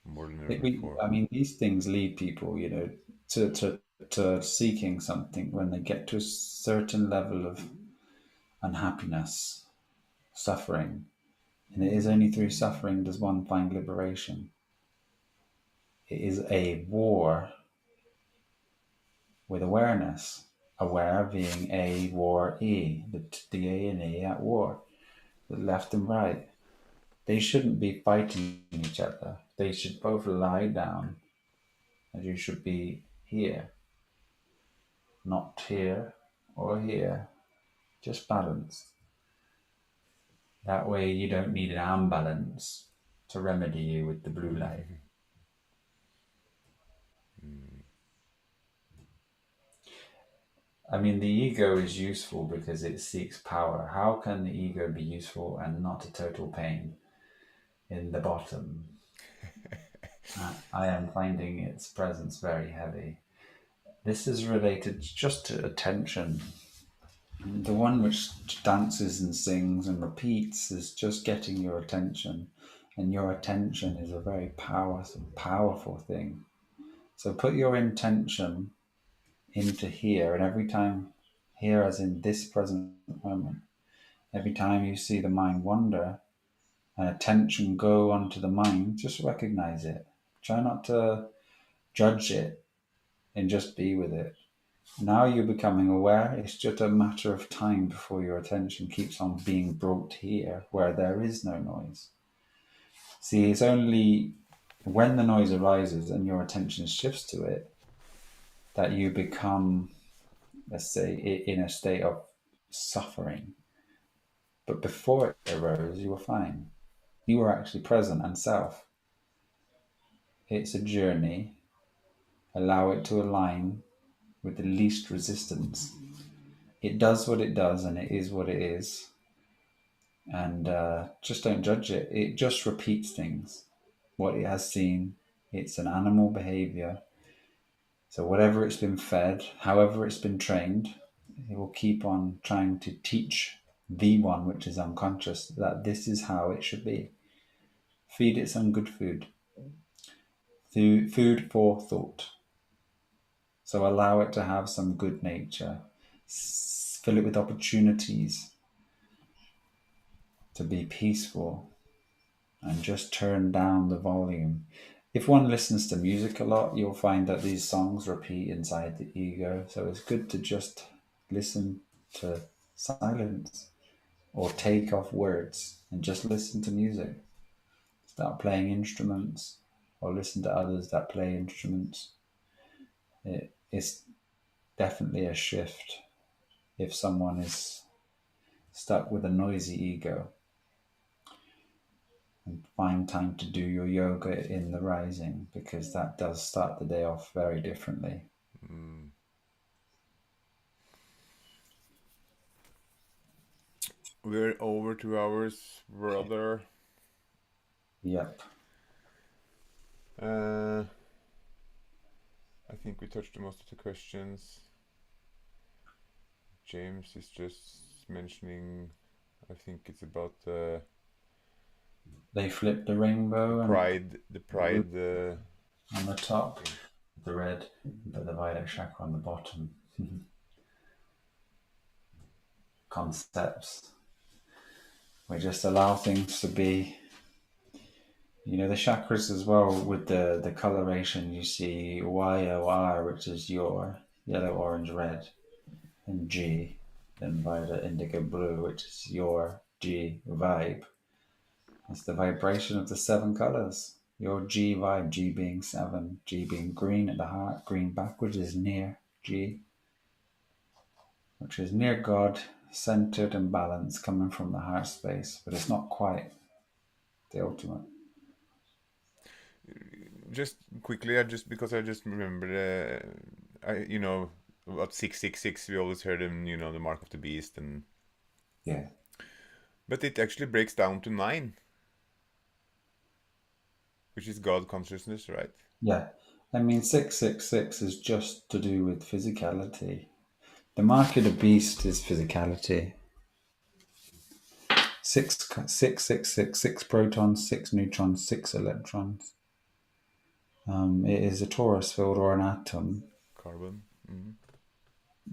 More than ever before. I mean, these things lead people, to seeking something when they get to a certain level of unhappiness, suffering. And it is only through suffering does one find liberation. It is a war with awareness. Aware being A, war, E, the A and E at war, the left and right. They shouldn't be fighting each other. They should both lie down, and you should be here, not here or here, just balanced. That way you don't need an imbalance to remedy you with the blue light. I mean, the ego is useful because it seeks power. How can the ego be useful and not a total pain in the bottom? I am finding its presence very heavy. This is related just to attention. The one which dances and sings and repeats is just getting your attention. And your attention is a very powerful thing. So put your intention into here, and every time, here as in this present moment, every time you see the mind wander and attention go onto the mind, just recognize it. Try not to judge it and just be with it. Now you're becoming aware. It's just a matter of time before your attention keeps on being brought here where there is no noise. See, it's only when the noise arises and your attention shifts to it that you become, let's say, in a state of suffering. But before it arose, you were fine. You were actually present and self. It's a journey. Allow it to align with the least resistance. It does what it does and it is what it is. And just don't judge it. It just repeats things. What it has seen, it's an animal behavior. So whatever it's been fed, however it's been trained, it will keep on trying to teach the one which is unconscious that this is how it should be. Feed it some good food. Food for thought. So allow it to have some good nature. Fill it with opportunities to be peaceful, and just turn down the volume. if one listens to music a lot, you'll find that these songs repeat inside the ego. So it's good to just listen to silence or take off words and just listen to music. Start playing instruments or listen to others that play instruments. It's definitely a shift if someone is stuck with a noisy ego, and find time to do your yoga in the rising, because that does start the day off very differently. We're over 2 hours, brother. Yep. I think we touched on most of the questions. James is just mentioning, I think it's about the They flip the rainbow pride on the top, the red, but the violet chakra on the bottom. Concepts. We just allow things to be. You know, the chakras as well, with the coloration, you see YOR, which is your, yellow, orange, red, and G, then violet, indigo, blue, which is your G vibe. It's the vibration of the 7 colors. Your G vibe, G being 7, G being green at the heart, green backwards is near G, which is near God, centered and balanced, coming from the heart space, but it's not quite the ultimate. Just quickly, because I just remembered, about 666. We always heard him, the mark of the beast, and yeah. But it actually breaks down to 9, which is God consciousness, right? Yeah, I mean 666 is just to do with physicality. The mark of the beast is physicality. 6 protons, 6 neutrons, 6 electrons. It is a torus field or an atom. Carbon.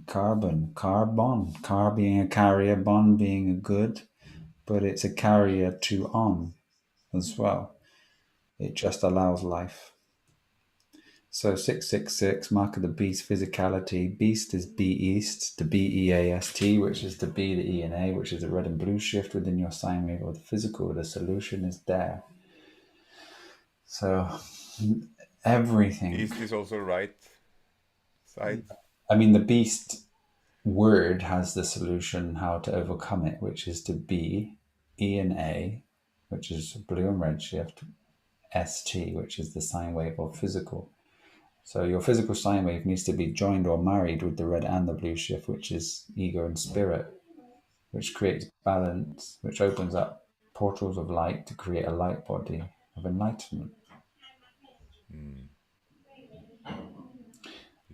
Carbon. Car being a carrier, bon being a good, but it's a carrier to on as well. It just allows life. So 666, mark of the beast, physicality. Beast is B East, the BEAST, which is the B, the E, and A, which is the red and blue shift within your sine wave or the physical. The solution is there. So everything. East is also right side. I mean, the beast word has the solution how to overcome it, which is to B, E, and A, which is blue and red shift, ST, which is the sine wave or physical. So your physical sine wave needs to be joined or married with the red and the blue shift, which is ego and spirit, which creates balance, which opens up portals of light to create a light body of enlightenment.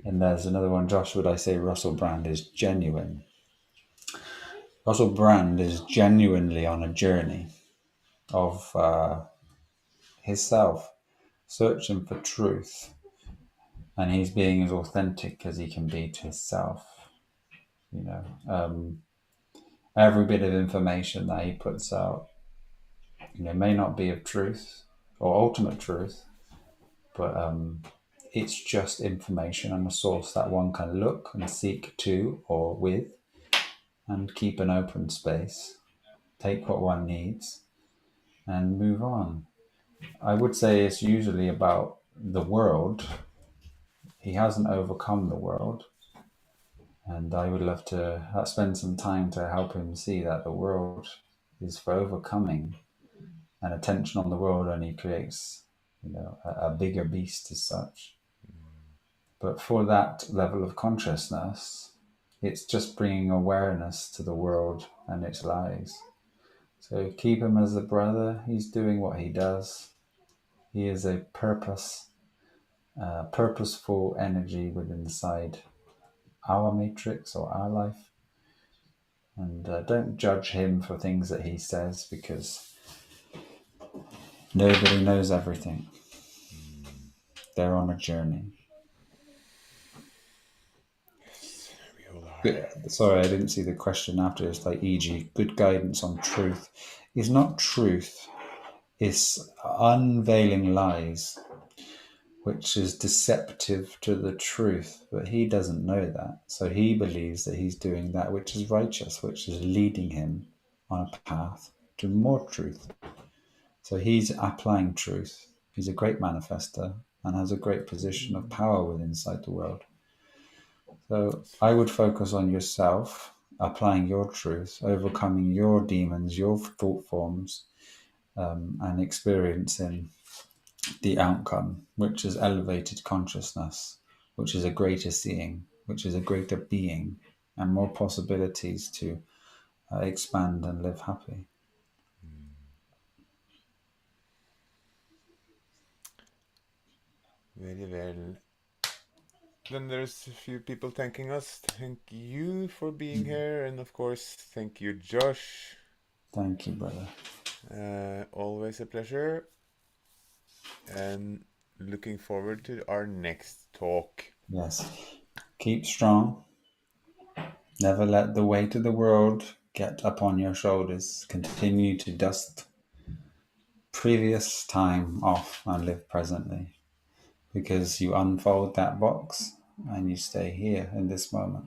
And there's another one, Josh, would I say Russell Brand is genuine? Russell Brand is genuinely on a journey of himself, searching for truth. And he's being as authentic as he can be to himself. Every bit of information that he puts out, may not be of truth or ultimate truth, but it's just information and a source that one can look and seek to or with, and keep an open space, take what one needs, and move on. I would say it's usually about the world. He hasn't overcome the world. And I would love to spend some time to help him see that the world is for overcoming, and attention on the world only creates, a bigger beast as such. But for that level of consciousness, it's just bringing awareness to the world and its lies. So keep him as a brother. He's doing what he does. He is a purposeful energy within inside our matrix or our life. And don't judge him for things that he says, because nobody knows everything. They're on a journey. Yes, we all are. Good. Sorry, I didn't see the question after. It's like, e.g., good guidance on truth. It's not truth. It's unveiling lies. which is deceptive to the truth, but he doesn't know that. So he believes that he's doing that which is righteous, which is leading him on a path to more truth. So he's applying truth. He's a great manifester and has a great position of power within inside the world. So I would focus on yourself, applying your truth, overcoming your demons, your thought forms, and experiencing the outcome, which is elevated consciousness, which is a greater seeing, which is a greater being, and more possibilities to expand and live happy. Very well. Then there's a few people thanking us. Thank you for being here, and of course, thank you, Josh. Thank you, brother. Always a pleasure, and looking forward to our next talk. Yes. Keep strong. Never let the weight of the world get upon your shoulders. Continue to dust previous time off and live presently, because you unfold that box and you stay here in this moment.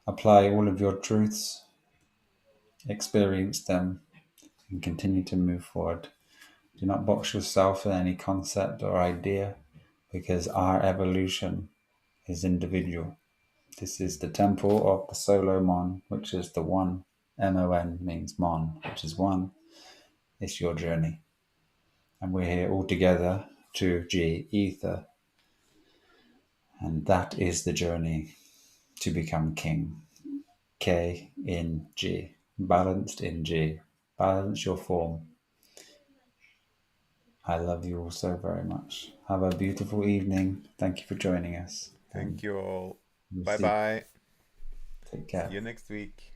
Apply all of your truths, experience them, and continue to move forward. Do not box yourself in any concept or idea, because our evolution is individual. This is the temple of the solo mon, which is the one. MON means mon, which is one. It's your journey. And we're here all together to G, ether. And that is the journey to become king. K in G, balanced in G. Balance your form. I love you all so very much. Have a beautiful evening. Thank you for joining us. Thank you all. We'll Bye bye. take See care. you next week.